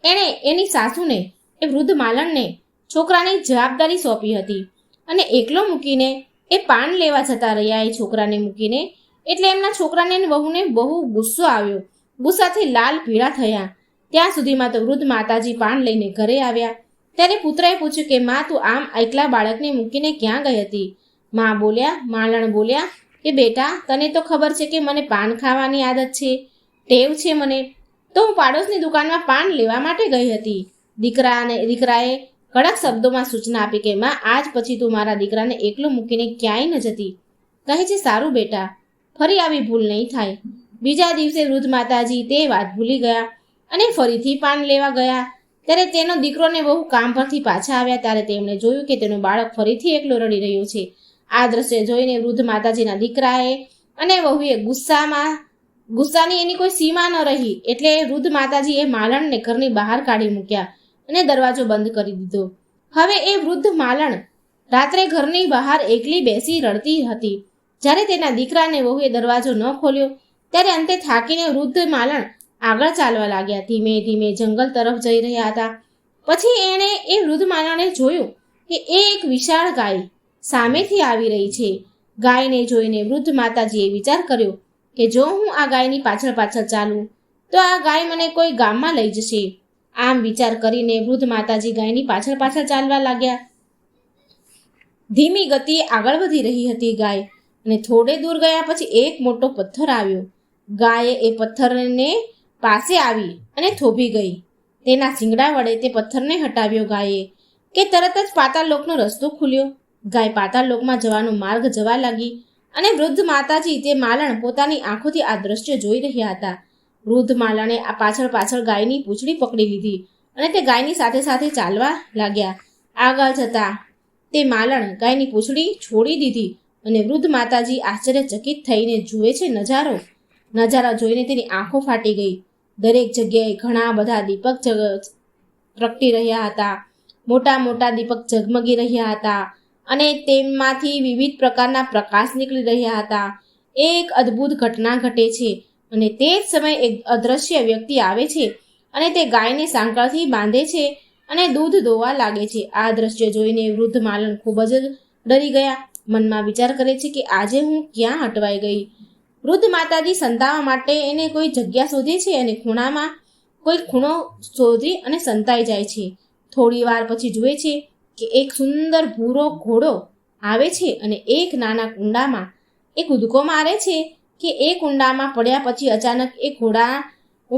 એણે એની સાસુને, એ વૃદ્ધ માલણને છોકરાની જવાબદારી સોંપી હતી અને એકલો મૂકીને એ પાન લેવા જતા રહ્યા એ છોકરાને મૂકીને. એટલે એમના છોકરાને અને વહુને બહુ ગુસ્સો આવ્યો. ગુસ્સાથી લાલ પીળા થયા. ત્યાં સુધીમાં તો વૃદ્ધ માતાજી પાન લઈને ઘરે આવ્યા. ત્યારે પુત્રએ પૂછ્યું કે માં, તું આમ એકલા બાળકને મૂકીને ક્યાં ગઈ હતી? માલણ બોલ્યા કે બેટા, તને તો ખબર છે કે મને પાન ખાવાની આદત છે, ટેવ છે મને, તો હું પાડોશની દુકાનમાં પાન લેવા માટે ગઈ હતી. દીકરાએ કડક શબ્દોમાં સૂચના આપી કે માં, આજ પછી તું મારા દીકરાને એકલો મૂકીને ક્યાંય ન જતી. કહે છે, સારું બેટા, ફરી આવી ભૂલ નહીં થાય. બીજા દિવસે વૃદ્ધ માતાજી તે વાત ભૂલી ગયા અને ફરીથી પાન લેવા ગયા. ત્યારે તેનો દીકરોને બહુ કામ પરથી પાછા આવ્યા ત્યારે તેમણે જોયું કે તેનું બાળક ફરીથી એકલો રડી રહ્યું છે. આ દ્રશ્ય જોઈને વૃદ્ધ માતાજીના દીકરાએ અને વહુએ ગુસ્સાની એની કોઈ સીમા ન રહી. એટલે વૃદ્ધ માતાજીએ માલણને ઘરની બહાર કાઢી મૂક્યા અને દરવાજો બંધ કરી દીધો. હવે એ વૃદ્ધ માલણ રાત્રે ઘરની બહાર એકલી બેસી રડતી હતી. જ્યારે તેના દીકરા અને વહુએ દરવાજો ન ખોલ્યો ત્યારે અંતે થાકીને વૃદ્ધ માલણ આગળ ચાલવા લાગ્યા. ધીમે ધીમે જંગલ તરફ જઈ રહ્યા હતા. પછી એણે એ વૃદ્ધ માલણે જોયું કે એક વિશાળ ગાય સામેથી આવી રહી છે. ગાયને જોઈને વૃદ્ધ માતાજીએ વિચાર કર્યો કે જો હું આ ગાયની પાછળ પાછળ ચાલું તો આ ગાય મને કોઈ ગામમાં લઈ જશે. આમ વિચાર કરીને વૃદ્ધ માતાજી ગાયની પાછળ પાછળ ચાલવા લાગ્યા. ધીમી ગતિએ આગળ વધી રહી હતી ગાય, અને થોડે દૂર ગયા પછી એક મોટો પથ્થર આવ્યો. ગાયે એ પથ્થરને પાસે આવી અને થોભી ગઈ. તેના શિંગડા વડે તે પથ્થરને હટાવ્યો ગાયે કે તરત જ પાતાળ લોકનો રસ્તો ખુલ્યો. ગાય પાતાળ લોકમાં જવાનો માર્ગ જવા લાગી અને વૃદ્ધ માતાજી તે માલણ પોતાની આંખોથી આ દ્રશ્ય જોઈ રહ્યા હતા. વૃદ્ધ માલણે આ પાછળ પાછળ ગાયની પૂંછડી પકડી લીધી અને તે ગાયની સાથે સાથે ચાલવા લાગ્યા. આગળ જતા તે માલણ ગાયની પૂંછડી છોડી દીધી અને વૃદ્ધ માતાજી આશ્ચર્યચકિત થઈને જુએ છે નજારા જોઈને તેની આંખો ફાટી ગઈ. દરેક જગ્યાએ ઘણા બધા દીપક પ્રગટી રહ્યા હતા. મોટા મોટા દીપક ઝગમગી રહ્યા હતા અને તેમાંથી વિવિધ પ્રકારના પ્રકાશ નીકળી રહ્યા હતા. એક અદ્ભુત ઘટના ઘટે છે અને તે જ સમયે એક અદ્રશ્ય વ્યક્તિ આવે છે અને તે ગાયને સાંકળથી બાંધે છે અને દૂધ દોવા લાગે છે. આ દ્રશ્ય જોઈને વૃદ્ધ માલણ ખૂબ જ ડરી ગયા. મનમાં વિચાર કરે છે કે આજે હું ક્યાં અટવાઈ ગઈ. વૃદ્ધ માતાજી સંતાવા માટે એને કોઈ જગ્યા શોધે છે અને કોઈ ખૂણો શોધી અને સંતાઈ જાય છે. થોડી વાર પછી જુએ છે કે એક સુંદર ભૂરો ઘોડો આવે છે અને એક નાના કુંડામાં એ કૂદકો મારે છે કે એ કુંડામાં પડ્યા પછી અચાનક એ ઘોડા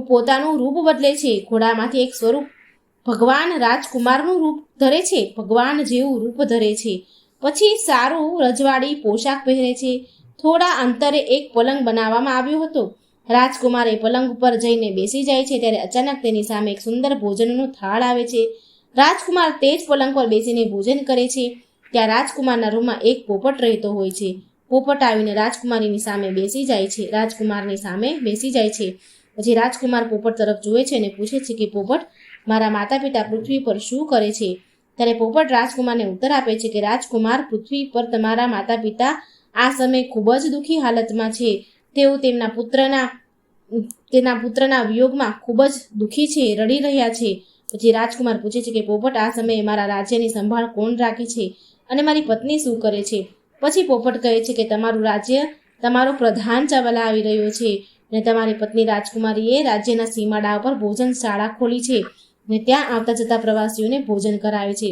પોતાનું રૂપ બદલે છે. ઘોડામાંથી એક સ્વરૂપ ભગવાન રાજકુમારનું રૂપ ધરે છે, ભગવાન જેવું રૂપ ધરે છે. પછી સારું રજવાડી પોશાક પહેરે છે. થોડા અંતરે એક પલંગ બનાવવામાં આવ્યો હતો. રાજકુમાર એ પલંગ ઉપર જઈને બેસી જાય છે ત્યારે અચાનક તેની સામે એક સુંદર ભોજનનો થાળ આવે છે. રાજકુમાર તે જ પલંગ પર બેસીને ભોજન કરે છે. ત્યાં રાજકુમારના રૂમમાં એક પોપટ રહેતો હોય છે. પોપટ આવીને રાજકુમારની સામે બેસી જાય છે. પછી રાજકુમાર પોપટ તરફ જુએ છે અને પૂછે છે કે પોપટ, મારા માતા પિતા પૃથ્વી પર શું કરે છે? ત્યારે પોપટ રાજકુમારને ઉત્તર આપે છે કે રાજકુમાર, પૃથ્વી પર તમારા માતા પિતા આ સમયે ખૂબ જ દુઃખી હાલતમાં છે. તેઓ તેના પુત્રના વિયોગમાં ખૂબ જ દુઃખી છે, રડી રહ્યા છે. પછી રાજકુમાર પૂછે છે કે પોપટ, આ સમયે મારા રાજ્યની સંભાળ કોણ રાખે છે અને મારી પત્ની શું કરે છે? પછી પોપટ કહે છે કે તમારું રાજ્ય તમારો પ્રધાન ચલાવી રહ્યો છે અને તમારી પત્ની રાજકુમારીએ રાજ્યના સીમાડા પર ભોજનશાળા ખોલી છે અને ત્યાં આવતા જતા પ્રવાસીઓને ભોજન કરાવે છે.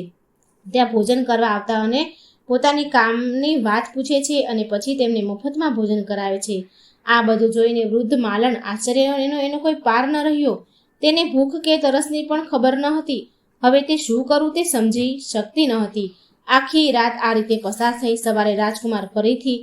ત્યાં ભોજન કરવા આવતા અને પોતાની કામની વાત પૂછે છે અને પછી તેમને મફતમાં ભોજન કરાવે છે. આ બધું જોઈને વૃદ્ધ માલણ આશ્ચર્ય એનો કોઈ પાર ન રહ્યો. તેને ભૂખ કે તરસની પણ ખબર ન હતી. હવે તે શું કરું તે સમજી શકતી ન હતી. આખી રાત આ રીતે પસાર થઈ. સવારે રાજકુમાર ફરીથી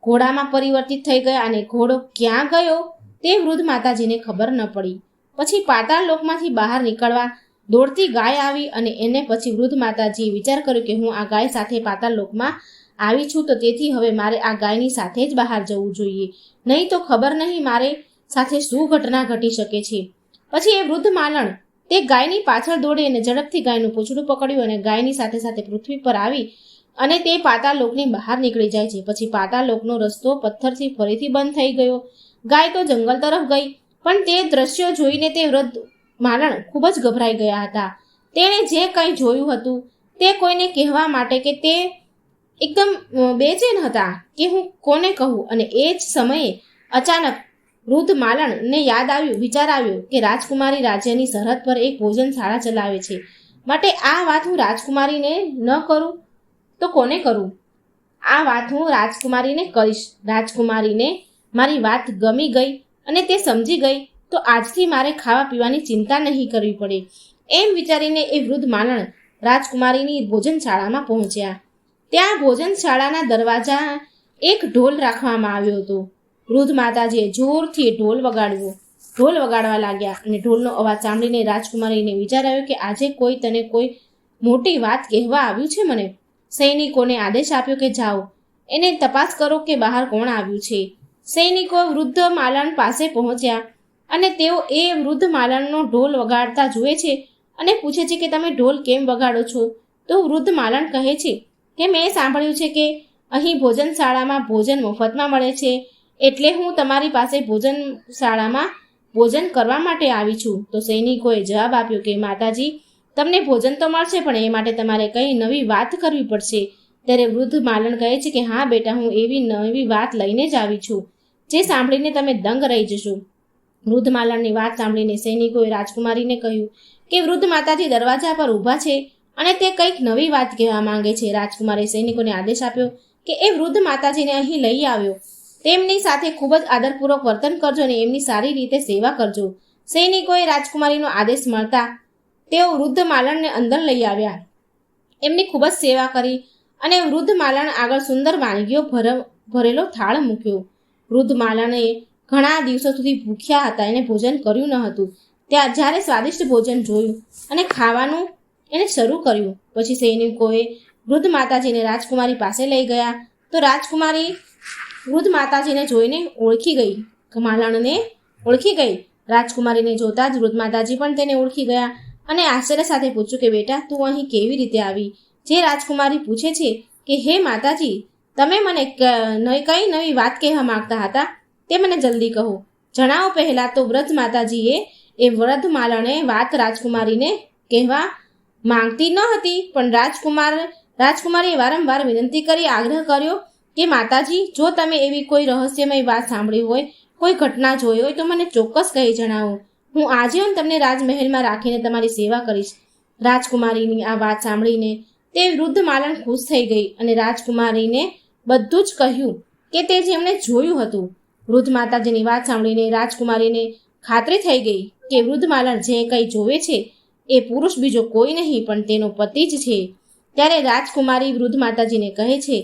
ઘોડામાં પરિવર્તિત થઈ ગયા અને ઘોડો ક્યાં ગયો તે વૃદ્ધ માતાજીને ખબર ન પડી. પછી પાતાળ લોકમાંથી બહાર નીકળવા દોડતી ગાય આવી અને એને પછી વૃદ્ધ માતાજીએ વિચાર કર્યો કે હું આ ગાય સાથે પાતાળ લોકમાં આવી છું, તો તેથી હવે મારે આ ગાયની સાથે જ બહાર જવું જોઈએ, નહીં તો ખબર નહીં મારે સાથે શું ઘટના ઘટી શકે છે. પછી એ વૃદ્ધ માલણ તે ગાયની પાછળ દોડી અને ઝડપથી ગાયનું પૂંછડું પકડ્યું અને ગાયની સાથે સાથે પૃથ્વી પર આવી અને તે પાતાળ લોકની બહાર નીકળી જાય છે. પછી પાતાળ લોકનો રસ્તો પથ્થરથી ફરીથી બંધ થઈ ગયો. ગાય તો જંગલ તરફ ગઈ, પણ તે દ્રશ્યો જોઈને તે વૃદ્ધ માલણ ખૂબ જ ગભરાઈ ગયા હતા. તેણે જે કંઈ જોયું હતું તે કોઈને કહેવા માટે કે તે એકદમ બેચેન હતા કે હું કોને કહું. અને એ જ સમયે અચાનક વૃદ્ધ માલણને વિચાર આવ્યો કે રાજકુમારી રાજ્યની સરહદ પર એક ભોજનશાળા ચલાવે છે, માટે આ વાત હું રાજકુમારીને ન કરું તો કોને કરું? આ વાત હું રાજકુમારીને કહીશ. રાજકુમારીને મારી વાત ગમી ગઈ અને તે સમજી ગઈ તો આજથી મારે ખાવા પીવાની ચિંતા નહીં કરવી પડે. એમ વિચારીને એ વૃદ્ધ માલણ રાજકુમારીની ભોજનશાળામાં પહોંચ્યા. ત્યાં ભોજનશાળાના દરવાજા એક ઢોલ રાખવામાં આવ્યો હતો. વૃદ્ધ માતાજીએ જોરથી ઢોલ વગાડવા લાગ્યા અને ઢોલનો અવાજ સાંભળીને રાજકુમારીને વિચાર આવ્યો કે આજે કોઈ મોટી વાત કહેવા આવ્યું છે મને. સૈનિકોને આદેશ આપ્યો કે જાઓ, એને તપાસ કરો કે બહાર કોણ આવ્યું છે. સૈનિકો વૃદ્ધ માલણ પાસે પહોંચ્યા અને તેઓ એ વૃદ્ધ માલણનો ઢોલ વગાડતા જુએ છે અને પૂછે છે કે તમે ઢોલ કેમ વગાડો છો? તો વૃદ્ધ માલણ કહે છે કે મેં સાંભળ્યું છે કે અહીં ભોજનશાળામાં ભોજન મફતમાં મળે છે, એટલે હું તમારી પાસે ભોજનશાળામાં ભોજન કરવા માટે આવી છું. તો સૈનિકોએ જવાબ આપ્યો કે માતાજી, તમને ભોજન તો મળશે, પણ એ માટે તમારે કંઈ નવી વાત કરવી પડશે. ત્યારે વૃદ્ધ માલણ કહે છે કે હા બેટા, હું એવી નવી વાત લઈને જ આવી છું જે સાંભળીને તમે દંગ રહી જશો. વૃદ્ધ માલણની વાત સાંભળીને સૈનિકોએ રાજકુમારીને કહ્યું કે વૃદ્ધ માતાજી દરવાજા પર ઊભા છે અને તે કંઈક નવી વાત કહેવા માંગે છે. રાજકુમારે સૈનિકોને આદેશ આપ્યો કે એ વૃદ્ધ માતાજીને અહીં લઈ આવ્યો. તેમની સાથે ખૂબ જ આદરપૂર્વક વર્તન કરજો અને એમની સારી રીતે સેવા કરજો. સૈનિકોએ રાજકુમારીનો આદેશ મળતા તેઓ વૃદ્ધ માલણને અંદર લઈ આવ્યા. એમની ખૂબ જ સેવા કરી અને વૃદ્ધ માલણ આગળ સુંદર વાનગીઓ ભરેલો થાળ મૂક્યો. વૃદ્ધ માલણે ઘણા દિવસો સુધી ભૂખ્યા હતા, એને ભોજન કર્યું ન હતું. જ્યારે સ્વાદિષ્ટ ભોજન જોયું અને ખાવાનું એને શરૂ કર્યું, પછી સૈનિકોએ વૃદ્ધ માતાજીને રાજકુમારી પાસે લઈ ગયા. તો રાજકુમારી વૃદ્ધ માતાજીને જોઈને માલણને ઓળખી ગઈ. રાજકુમારીને જોતા જ વૃદ્ધ માતાજી પણ તેને ઓળખી ગયા અને આશ્ચર્ય સાથે પૂછ્યું કે બેટા, તું અહીં કેવી રીતે આવી? જે રાજકુમારી પૂછે છે કે હે માતાજી, તમે મને કઈ નવી વાત કહેવા માંગતા હતા તે મને જલ્દી કહો, જણાવો. પહેલાં તો વૃદ્ધ માતાજીએ એ વૃદ્ધ માલણે વાત રાજકુમારીને કહેવા માંગતી ન હતી, પણ રાજકુમારીએ વારંવાર વિનંતી કરી, આગ્રહ કર્યો કે માતાજી, જો તમે એવી કોઈ રહસ્યમય વાત સાંભળી હોય, કોઈ ઘટના જોઈ હોય તો મને ચોક્કસ કહી જણાવો. હું આજીવન તમને રાજમહેલમાં રાખીને તમારી સેવા કરીશ. રાજકુમારીની આ વાત સાંભળીને તે વૃદ્ધ માલણ ખુશ થઈ ગઈ અને રાજકુમારીને બધું જ કહ્યું કે તે જેમણે જોયું હતું. વૃદ્ધ માતાજીની વાત સાંભળીને રાજકુમારીને ખાતરી થઈ ગઈ કે વૃદ્ધ માલણ જે કંઈ જોવે છે એ પુરુષ બીજો કોઈ નહીં પણ તેનો પતિ જ છે. ત્યારે રાજકુમારી વૃદ્ધ માતાજીને કહે છે,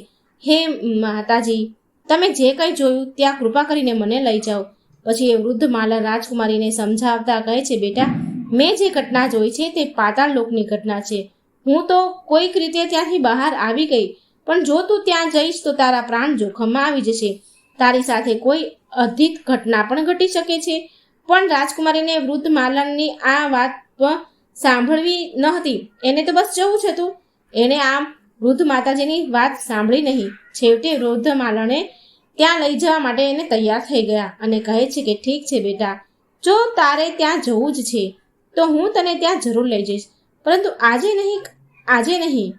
હે માતાજી, તમે જે કંઈ જોયું ત્યાં કૃપા કરીને મને લઈ જાઓ. પછી એ વૃદ્ધ માલણ રાજકુમારીને સમજાવતા કહે છે, બેટા, મેં જે ઘટના જોઈ છે તે પાતાળ લોકની ઘટના છે. હું તો કોઈક રીતે ત્યાંથી બહાર આવી ગઈ, પણ જો તું ત્યાં જઈશ તો તારા પ્રાણ જોખમમાં આવી જશે. તારી સાથે કોઈ અધિક ઘટના પણ ઘટી શકે છે. પણ રાજકુમારીને વૃદ્ધ માલણની આ વાત સાંભળવી ન હતી, એને તો બસ જવું જ હતું. એણે આમ વૃદ્ધ માતાજીની વાત સાંભળી નહીં. છેવટે વૃદ્ધ માલણે ત્યાં લઈ જવા માટે એને તૈયાર થઈ ગયા અને કહે છે કે ઠીક છે બેટા, જો તારે ત્યાં જવું જ છે તો હું તને ત્યાં જરૂર લઈ જઈશ, પરંતુ આજે નહીં,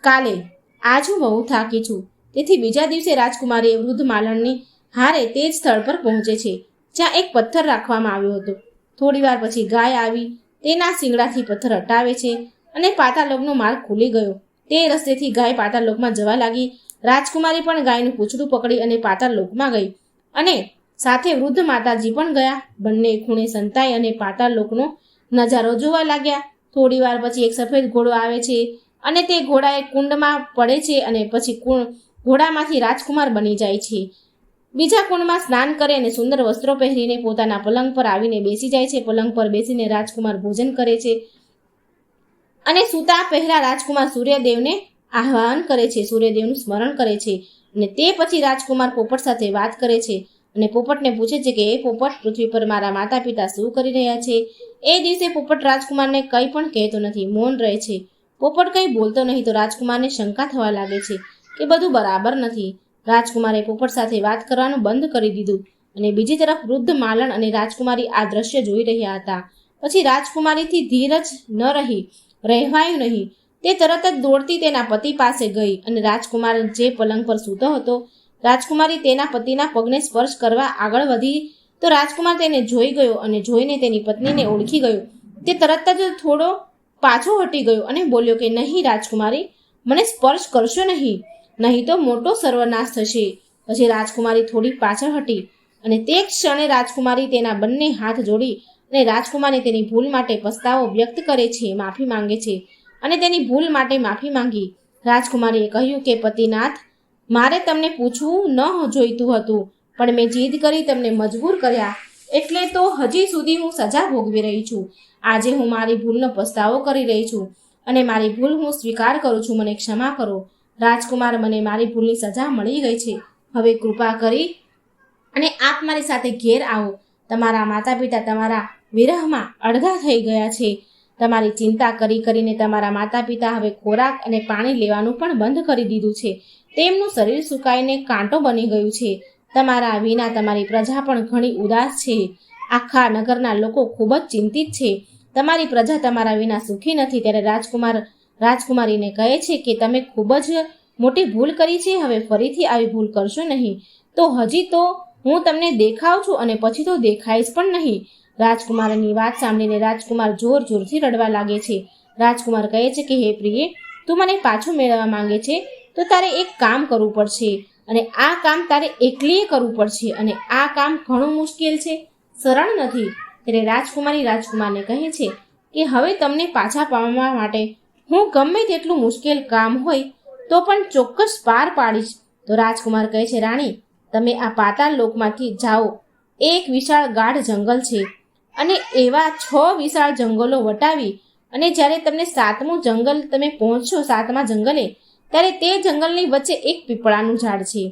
કાલે. આજ હું બહુ થાકી છું. તેથી બીજા દિવસે રાજકુમારીએ વૃદ્ધ માલણની હારે તે જ સ્થળ પર પહોંચે છે જ્યાં એક પથ્થર રાખવામાં આવ્યો હતો. થોડી વાર પછી ગાય આવી તેના શિંગડાથી પથ્થર હટાવે છે અને પાતાળલોકનો માર્ગ ખુલી ગયો. તે રસ્તેથી ગાય પાતાળલોકમાં જવા લાગી. રાજકુમારી પણ ગાયનું પૂંછડું પકડી અને પાતાળલોકમાં ગઈ અને સાથે વૃદ્ધ માતાજી પણ ગયા. બંને ખૂણે સંતાઈ અને પાતાળલોકનો નજારો જોવા લાગ્યા. થોડી વાર પછી એક સફેદ ઘોડો આવે છે અને તે ઘોડા એક કુંડમાં પડે છે અને પછી ઘોડામાંથી રાજકુમાર બની જાય છે. બીજા કુંડમાં સ્નાન કરે અને સુંદર વસ્ત્રો પહેરીને પોતાના પલંગ પર આવીને બેસી જાય છે. પલંગ પર બેસીને રાજકુમાર ભોજન કરે છે અને સૂતા પહેલા રાજકુમાર સૂર્યદેવને આહ્વાન કરે છે, સૂર્યદેવનું સ્મરણ કરે છે અને તે પછી રાજકુમાર પોપટ સાથે વાત કરે છે અને પોપટને પૂછે છે કે એ પોપટ, પૃથ્વી પર મારા માતા પિતા શું કરી રહ્યા છે એ દિવસે પોપટ રાજકુમારને કંઈ પણ કહેતો નથી, મૌન રહે છે. પોપટ કંઈ બોલતો નહીં તો રાજકુમારને શંકા થવા લાગે છે કે બધું બરાબર નથી. રાજકુમારે પોપટ સાથે વાત કરવાનું બંધ કરી દીધું અને બીજી તરફ વૃદ્ધ માલણ અને રાજકુમારી આ દ્રશ્ય જોઈ રહ્યા હતા. પછી રાજકુમારીથી ધીરજ ન રહેવાયું નહીં. તે તરત જ દોડતી તેના પતિ પાસે ગઈ અને રાજકુમાર જે પલંગ પર સૂતો હતો, રાજકુમારી તેના પતિના પગને સ્પર્શ કરવા આગળ વધી તો રાજકુમાર તેને જોઈ ગયો અને જોઈને તેની પત્નીને ઓળખી ગયો. તે તરત જ થોડો પાછો હટી ગયો અને બોલ્યો કે નહીં રાજકુમારી, મને સ્પર્શ કરશો નહીં તો મોટો સર્વનાશ થશે. પછી રાજકુમારી થોડી પાછળ હટી અને તે ક્ષણે રાજકુમારી તેના બંને હાથ જોડી અને રાજકુમારી તેની ભૂલ માટે પસ્તાવો વ્યક્ત કરે છે, માફી માંગે છે અને તેની ભૂલ માટે માફી માંગી. રાજકુમારીએ કહ્યું કે પતિનાથ, મારે તમને પૂછવું ન જોઈતું હતું, પણ મેં જીદ કરી તમને મજબૂર કર્યા, એટલે તો હજી સુધી હું સજા ભોગવી રહી છું. આજે હું મારી ભૂલનો પસ્તાવો કરી રહી છું અને મારી ભૂલ હું સ્વીકાર કરું છું. મને ક્ષમા કરો રાજકુમાર, મને મારી ભૂલની સજા મળી ગઈ છે. હવે કૃપા કરી અને આપ મારી સાથે ઘેર આવો. તમારા માતા પિતા તમારા વિરહમાં અડધા થઈ ગયા છે. તમારી ચિંતા કરીને તમારા માતા પિતા હવે ખોરાક અને પાણી લેવાનું પણ બંધ કરી દીધું છે. તેમનું શરીર સુકાઈને કાંટો બની ગયું છે. તમારા વિના તમારી પ્રજા પણ ઘણી ઉદાસ છે. આખા નગરના લોકો ખૂબ જ ચિંતિત છે. તમારી પ્રજા તમારા વિના સુખી નથી. ત્યારે રાજકુમારીને કહે છે કે તમે ખૂબ જ મોટી ભૂલ કરી છે. હવે ફરીથી આવી ભૂલ કરશો નહીં. તો હજી તો હું તમને દેખાઉં છું અને પછી તો દેખાઈશ પણ નહીં. રાજકુમારની વાત સાંભળીને રાજકુમાર જોરથી રડવા લાગે છે. રાજકુમાર કહે છે કે હે પ્રિય, તું મને પાછું મેળવવા માંગે છે તો તારે એક કામ કરવું પડશે અને આ કામ તારે એકલીએ કરવું પડશે અને આ કામ ઘણું મુશ્કેલ છે, સરળ નથી. ત્યારે રાજકુમારી રાજકુમારને કહે છે કે હવે તમને પાછા પામવા માટે હું ગમે તેટલું મુશ્કેલ કામ હોય તો પણ ચોક્કસ પાર પાડીશ. તો રાજકુમાર કહે છે, રાણી, તમે આ પાતાળ લોકમાંથી જાઓ. એક વિશાળ ગાઢ જંગલ છે અને એવા 6 વિશાળ જંગલો વટાવી અને જ્યારે તમને 7મું જંગલ તમે પહોંચશો, 7મા જંગલે, ત્યારે તે જંગલની વચ્ચે એક પીપળાનું ઝાડ છે.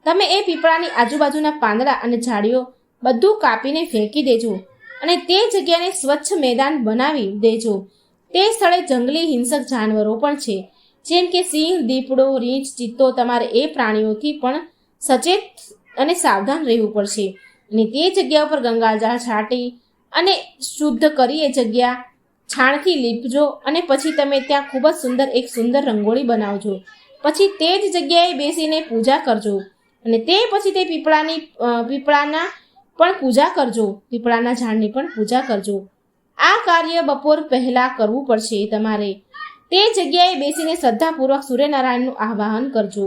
તમે એ પીપળાની આજુબાજુના પાંદડા અને ઝાડીઓ બધું કાપીને ફેંકી દેજો અને તે જગ્યાને સ્વચ્છ મેદાન બનાવી દેજો. તે સ્થળે જંગલી હિંસક જાનવરો પણ છે, જેમ કે સિંહ, દીપડો, રીંછ, ચિત્તો. તમારે એ પ્રાણીઓથી પણ સચેત અને સાવધાન રહેવું પડશે અને તે જગ્યા ઉપર ગંગાજળ છાંટી અને શુદ્ધ કરી એ જગ્યા છાણથી લીપજો અને પછી તમે ત્યાં ખૂબ જ એક સુંદર રંગોળી બનાવજો. પછી તે જ જગ્યાએ બેસીને પૂજા કરજો અને તે પછી તે પીપળાના પણ પૂજા કરજો, પીપળાના ઝાડની પણ પૂજા કરજો. આ કાર્ય બપોર પહેલા કરવું પડશે. તમારે તે જગ્યાએ બેસીને શ્રદ્ધાપૂર્વક સૂર્યનારાયણનું આહ્વાન કરજો,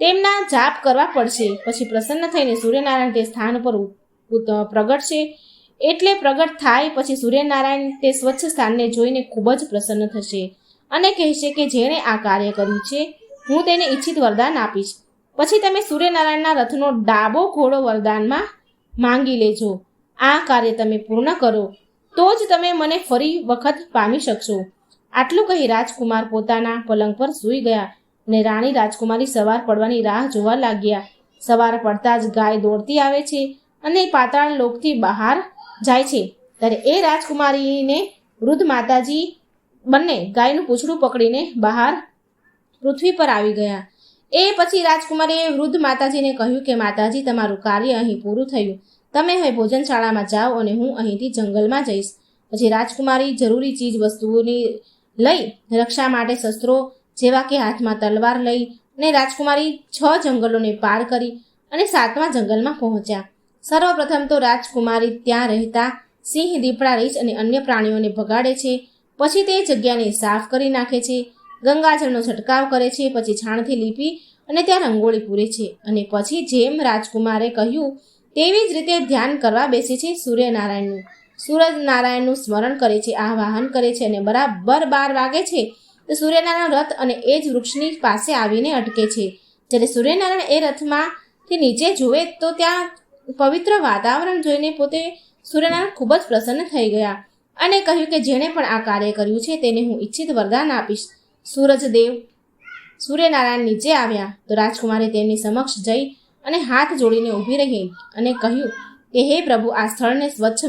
તેમના જાપ કરવા પડશે. પછી પ્રસન્ન થઈને સૂર્યનારાયણ તે સ્થાન પર પ્રગટશે. એટલે પ્રગટ થાય પછી સૂર્યનારાયણ તે સ્વચ્છ સ્થાનને જોઈને ખૂબ જ પ્રસન્ન થશે અને કહેશે કે જેણે આ કાર્ય કર્યું છે હું તેને ઈચ્છિત વરદાન આપીશ. પછી તમે સૂર્યનારાયણના રથનો ડાબો ઘોડો વરદાનમાં માંગી લેજો. આ કાર્ય તમે પૂર્ણ કરો તો જ તમે મને ફરી વખત પામી શકશો. આટલું કહી રાજકુમાર પોતાના પલંગ પર સૂઈ ગયા અને રાણી રાજકુમારી સવાર પડવાની રાહ જોવા લાગ્યા. સવાર પડતા જ ગાય દોડતી આવે છે અને પાતાળ લોકથી બહાર જાય છે. ત્યારે એ રાજકુમારીને વૃદ્ધ માતાજી બંને ગાયનું પૂંછડું પકડીને બહાર પૃથ્વી પર આવી ગયા. એ પછી રાજકુમારીએ વૃદ્ધ માતાજીને કહ્યું કે માતાજી, તમારું કાર્ય અહીં પૂરું થયું. તમે હવે ભોજનશાળામાં જાઓ અને હું અહીંથી જંગલમાં જઈશ. પછી રાજકુમારી જરૂરી ચીજ વસ્તુઓની લઈ રક્ષા માટે શસ્ત્રો જેવા કે હાથમાં તલવાર લઈ અને રાજકુમારી 6 જંગલોને પાર કરી અને 7મા જંગલમાં પહોંચ્યા. સર્વપ્રથમ તો રાજકુમારી ત્યાં રહેતા સિંહ, દીપડા, રીંછ અને અન્ય પ્રાણીઓને ભગાડે છે. પછી તે જગ્યાને સાફ કરી નાખે છે, ગંગાજળનો છંટકાવ કરે છે, પછી છાણથી લીપી અને ત્યાં રંગોળી પૂરે છે અને પછી જેમ રાજકુમારે કહ્યું તેવી જ રીતે ધ્યાન કરવા બેસે છે. સૂર્યનારાયણનું સ્મરણ કરે છે, આવાહન કરે છે અને બરાબર 12 વાગે છે તો સૂર્યનારાયણ રથ અને એ જ વૃક્ષની પાસે આવીને અટકે છે. જ્યારે સૂર્યનારાયણ એ રથમાંથી નીચે જુએ તો ત્યાં પવિત્ર વાતાવરણ જોઈને પોતે સૂર્યનારાયણ ખૂબ જ પ્રસન્ન થઈ ગયા અને કહ્યું કે જેણે પણ આ કાર્ય કર્યું છે તેને હું ઈચ્છિત વરદાન આપીશ. સૂરજદેવ સૂર્યનારાયણ નીચે આવ્યા તો રાજકુમારી તેમની સમક્ષ જઈ અને હાથ જોડીને ઊભી રહી અને કહ્યું કે હે પ્રભુ, આ સ્થળને સ્વચ્છ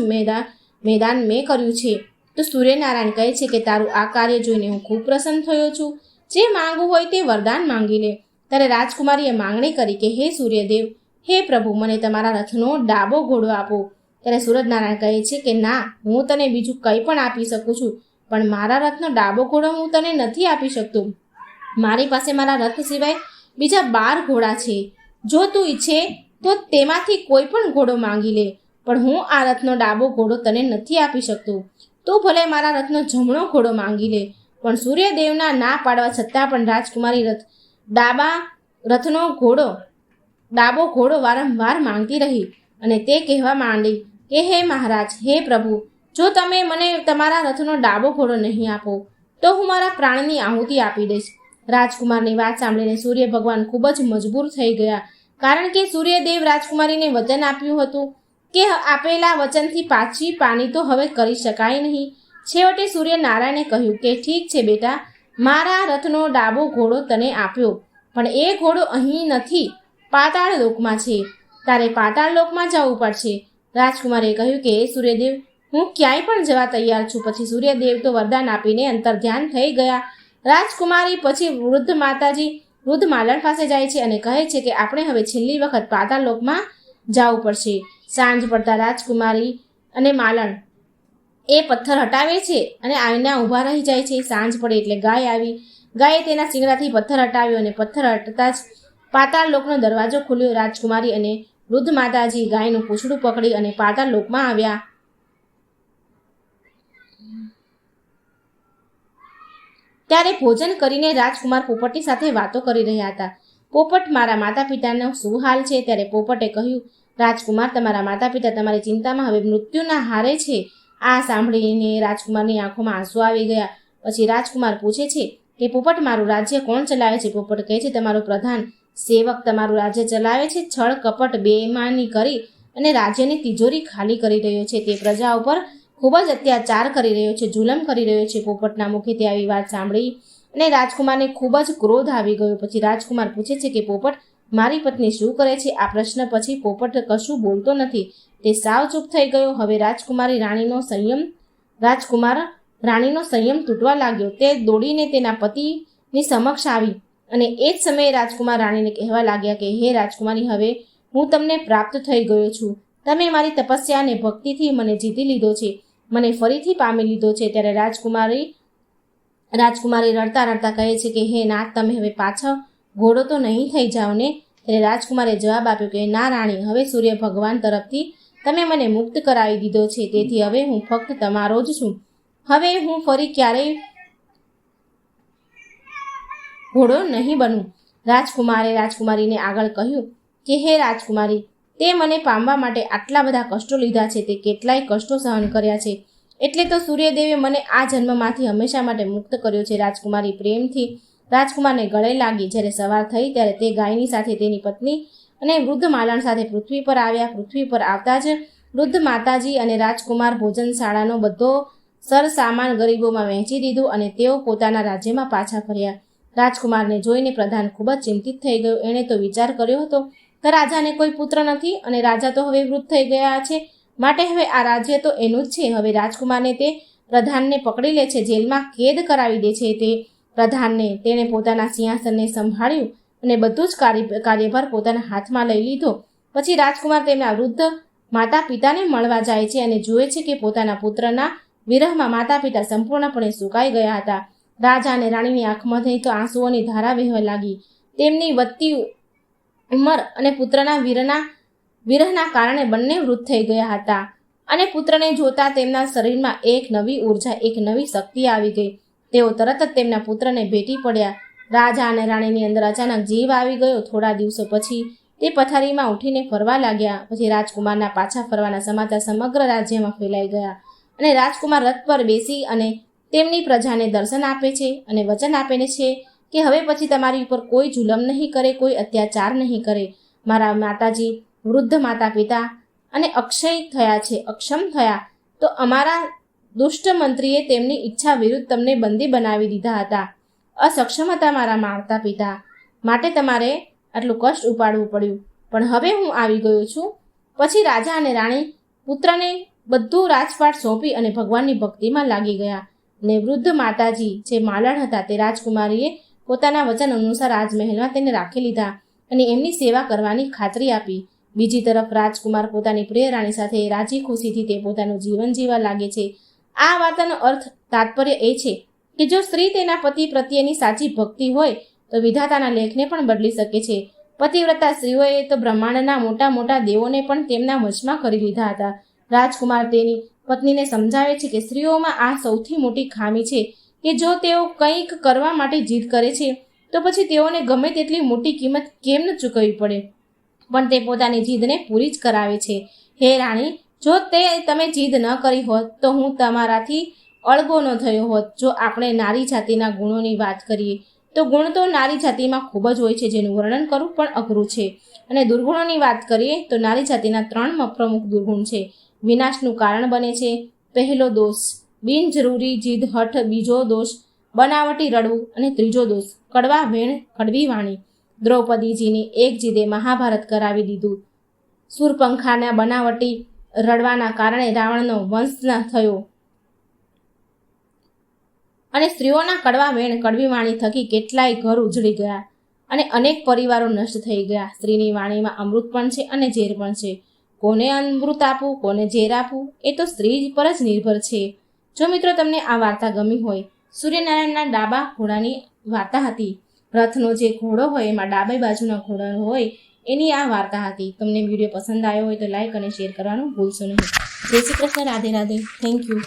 મેદાન મેં કર્યું છે. તો સૂર્યનારાયણ કહે છે કે તારું આ કાર્ય જોઈને હું ખૂબ પ્રસન્ન થયો છું. જે માંગવું હોય તે વરદાન માંગી લે. ત્યારે રાજકુમારીએ માંગણી કરી કે હે સૂર્યદેવ, હે પ્રભુ, મને તમારા રથનો ડાબો ઘોડો આપો. ત્યારે સૂરજનારાયણ કહે છે કે ના, હું તને બીજું કંઈ પણ આપી શકું છું, પણ મારા રથનો ડાબો ઘોડો હું તને નથી આપી શકતો. મારી પાસે મારા રથ સિવાય બીજા 12 ઘોડા છે. જો તું ઈચ્છે તો તેમાંથી કોઈ પણ ઘોડો માંગી લે, પણ હું આ રથનો ડાબો ઘોડો તને નથી આપી શકતો. તું ભલે મારા રથનો જમણો ઘોડો માંગી લે. પણ સૂર્યદેવના ના પાડવા છતાં પણ રાજકુમારી ડાબો ઘોડો વારંવાર માંગતી રહી અને તે કહેવા માંડી કે હે મહારાજ, હે પ્રભુ, જો તમે મને તમારા રથનો ડાબો ઘોડો નહીં આપો તો હું મારા પ્રાણની આહુતિ આપી દઈશ. રાજકુમારની વાત સાંભળીને સૂર્ય ભગવાન ખૂબ જ મજબૂર થઈ ગયા, કારણ કે સૂર્યદેવ રાજકુમારીને વચન આપ્યું હતું કે આપેલા વચનથી પાછી પાની તો હવે કરી શકાય નહીં. છેવટે સૂર્યનારાયણે કહ્યું કે ઠીક છે બેટા, મારા રથનો ડાબો ઘોડો તને આપ્યો, પણ એ ઘોડો અહીં નથી, પાતાળ લોકમાં છે. તારે પાતાળ લોકમાં જવું પડશે. રાજકુમારે કહ્યું કે હે સૂર્યદેવ, હું ક્યાંય પણ જવા તૈયાર છું. પછી સૂર્યદેવ તો વરદાન આપીને અંતર્ધ્યાન થઈ ગયા. રાજકુમારી પછી વૃદ્ધ માલણ પાસે જાય છે અને કહે છે કે આપણે હવે છેલ્લી વખત પાતાળ લોકમાં જવું પડશે. સાંજ પડતા રાજકુમારી અને માલણ એ પથ્થર હટાવે છે અને આવીને ઊભા રહી જાય છે. સાંજ પડે એટલે ગાય આવી. ગાયે તેના શિંગડાથી પથ્થર હટાવ્યો અને પથ્થર હટતા જ પાતાળ લોકનો દરવાજો ખુલ્યો. રાજકુમારી અને વૃદ્ધ માતાજી ગાયનું પૂંછડું પકડી અને પાતાળ લોકમાં આવ્યા. ત્યારે ભોજન કરીને રાજકુમાર પોપટની સાથે વાતો કરી રહ્યા હતા. પોપટ, મારા માતા પિતાનો શું હાલ છે? ત્યારે પોપટે કહ્યું, રાજકુમાર, તમારા માતા પિતા તમારી ચિંતામાં હવે મૃત્યુના હારે છે. આ સાંભળીને રાજકુમારની આંખોમાં આંસુ આવી ગયા. પછી રાજકુમાર પૂછે છે કે પોપટ, મારું રાજ્ય કોણ ચલાવે છે? પોપટ કહે છે, તમારો પ્રધાન સેવક તમારું રાજ્ય ચલાવે છે. છળ કપટ બેઈમાની કરી અને રાજ્યની તિજોરી ખાલી કરી રહ્યો છે. તે પ્રજા ઉપર ખૂબ જ અત્યાચાર કરી રહ્યો છે, જુલમ કરી રહ્યો છે. પોપટના મુખેથી આવી વાત સાંભળી અને રાજકુમારને ખૂબ જ ક્રોધ આવી ગયો. પછી રાજકુમાર પૂછે છે કે પોપટ, મારી પત્ની શું કરે છે? આ પ્રશ્ન પછી પોપટ કશું બોલતો નથી. તે સાવ ચૂપ થઈ ગયો. હવે રાણીનો સંયમ તૂટવા લાગ્યો. તે દોડીને તેના પતિની સમક્ષ આવી અને એ જ સમયે રાજકુમાર રાણીને કહેવા લાગ્યા કે હે રાજકુમારી, હવે હું તમને પ્રાપ્ત થઈ ગયો છું. તમે મારી તપસ્યા અને ભક્તિથી મને જીતી લીધો છે, મને ફરીથી પામી લીધો છે. ત્યારે રાજકુમારી રડતા રડતા કહે છે કે હે નાથ, તમે હવે પાછા ઘોડો તો નહીં થઈ જાઓ ને? ત્યારે રાજકુમારે જવાબ આપ્યો કે ના રાણી, હવે સૂર્ય ભગવાન તરફથી તમે મને મુક્ત કરાવી દીધો છે, તેથી હવે હું ફક્ત તમારો જ છું. હવે હું ફરી ક્યારેય ઘોડો નહીં બનું. રાજકુમારે રાજકુમારીને આગળ કહ્યું કે હે રાજકુમારી, તે મને પામવા માટે આટલા બધા કષ્ટો લીધા છે, તે કેટલાય કષ્ટો સહન કર્યા છે, એટલે તો સૂર્યદેવે મને આ જન્મમાંથી હંમેશા માટે મુક્ત કર્યો છે. રાજકુમારી પ્રેમથી રાજકુમારને ગળે લાગી. જ્યારે સવાર થઈ ત્યારે તે ગાયની સાથે તેની પત્ની અને વૃદ્ધ માલણ સાથે પૃથ્વી પર આવ્યા. પૃથ્વી પર આવતા જ વૃદ્ધ માતાજી અને રાજકુમાર ભોજનશાળાનો બધો સરસામાન ગરીબોમાં વહેંચી દીધું અને તેઓ પોતાના રાજ્યમાં પાછા ફર્યા. રાજકુમારને જોઈને પ્રધાન ખૂબ જ ચિંતિત થઈ ગયો. એણે તો વિચાર કર્યો હતો કે રાજાને કોઈ પુત્ર નથી અને રાજા તો હવે વૃદ્ધ થઈ ગયા છે, માટે હવે આ રાજ્ય તો એનું જ છે. હવે રાજકુમારને તે પ્રધાનને પકડી લે છે, જેલમાં કેદ કરાવી દે છે. તે પ્રધાનને તેણે પોતાના સિંહાસનને સંભાળ્યું અને બધું જ કાર્યભાર પોતાના હાથમાં લઈ લીધો. પછી રાજકુમાર તેમના વૃદ્ધ માતા પિતાને મળવા જાય છે અને જુએ છે કે પોતાના પુત્રના વિરહમાં માતા પિતા સંપૂર્ણપણે સુકાઈ ગયા હતા. રાજા અને રાણીની આંખમાંથી તો આંસુઓની ધારા વહેવા લાગી. તેમની વધતી ઉંમર અને પુત્રના વિરહના કારણે બંને વૃદ્ધ થઈ ગયા હતા અને પુત્રને જોતા તેમના શરીરમાં એક નવી ઉર્જા, એક નવી શક્તિ આવી ગઈ. તેઓ તરત જ તેમના પુત્રને ભેટી પડ્યા. રાજા અને રાણીની અંદર અચાનક જીવ આવી ગયો. થોડા દિવસો પછી તે પથારીમાં ઉઠીને ફરવા લાગ્યા. પછી રાજકુમારના પાછા ફરવાના સમાચાર સમગ્ર રાજ્યમાં ફેલાઈ ગયા અને રાજકુમાર રથ પર બેસી અને તેમની પ્રજાને દર્શન આપે છે અને વચન આપે છે કે હવે પછી તમારી ઉપર કોઈ જુલમ નહીં કરે, કોઈ અત્યાચાર નહીં કરે. મારા માતાજી વૃદ્ધ માતા પિતા અને અક્ષમ થયા તો અમારા દુષ્ટ મંત્રીએ તેમની ઈચ્છા વિરુદ્ધ તમને બંદી બનાવી દીધા હતા. અસક્ષમ હતા મારા માતા પિતા, માટે તમારે આટલું કષ્ટ ઉપાડવું પડ્યું, પણ હવે હું આવી ગયો છું. પછી રાજા અને રાણી પુત્રને બધું રાજપાટ સોંપી અને ભગવાનની ભક્તિમાં લાગી ગયા. ને વૃદ્ધ માતાજી જે માલણ હતા તે રાજકુમારીએ પોતાના વચન અનુસાર રાજમહેલમાં તેને રાખી લીધા અને એમની સેવા કરવાની ખાતરી આપી. બીજી તરફ રાજકુમાર પોતાની પ્રિય રાણી સાથે રાજી ખુશીથી તે પોતાનું જીવન જીવવા લાગે છે. આ વાર્તાનો તાત્પર્ય એ છે કે જો સ્ત્રી તેના પતિ પ્રત્યેની સાચી ભક્તિ હોય તો વિધાતાના લેખને પણ બદલી શકે છે. પતિવ્રતા સ્ત્રીઓએ તો બ્રહ્માંડના મોટા મોટા દેવોને પણ તેમના વશમાં કરી લીધા હતા. રાજકુમાર તેની પત્નીને સમજાવે છે કે સ્ત્રીઓમાં આ સૌથી મોટી ખામી છે કે જો તેઓ કંઈક કરવા માટે જીદ કરે છે તો પછી તેઓને ગમે તેટલી મોટી કિંમત કેમ ન ચૂકવવી પડે, પણ તે પોતાની જીદને પૂરી જ કરાવે છે. હે રાણી, જો તમે જીદ ન કરી હોત તો હું તમારાથી અળગો ન થયો હોત. જો આપણે નારી જાતિના ગુણોની વાત કરીએ તો ગુણ તો નારી જાતિમાં ખૂબ જ હોય છે, જેનું વર્ણન કરવું પણ અઘરું છે. અને દુર્ગુણોની વાત કરીએ તો નારી જાતિના 3 પ્રમુખ દુર્ગુણ છે. વિનાશનું કારણ બને છે. પહેલો દોષ બિનજરૂરી જીદ હઠ, બીજો દોષ બનાવટી રડવું અને ત્રીજો દોષ કડવા વેણ કડવી વાણી. દ્રૌપદીજીની એક જીદે મહાભારત કરાવી દીધું. સુરપંખાના બનાવટી રડવાના કારણે રાવણનો વંશ થયો અને સ્ત્રીઓના કડવા વેણ કડવી વાણી થકી કેટલાય ઘર ઉજળી ગયા અને અનેક પરિવારો નષ્ટ થઈ ગયા. સ્ત્રીની વાણીમાં અમૃત પણ છે અને ઝેર પણ છે. કોને અમૃત આપવું, કોને ઝેર આપવું, એ તો સ્ત્રી પર જ નિર્ભર છે. જો મિત્રો તમને આ વાર્તા ગમી હોય, સૂર્યનારાયણના ડાબા ઘોડાની વાર્તા હતી. રથનો જે ઘોડો હોય એમાં ડાબી બાજુના ઘોડા હોય એની આ વાર્તા હતી. તમને વિડીયો પસંદ આવ્યો હોય તો લાઈક અને શેર કરવાનું ભૂલશો નહીં. જય શ્રી કૃષ્ણ. રાધે રાધે. Thank you.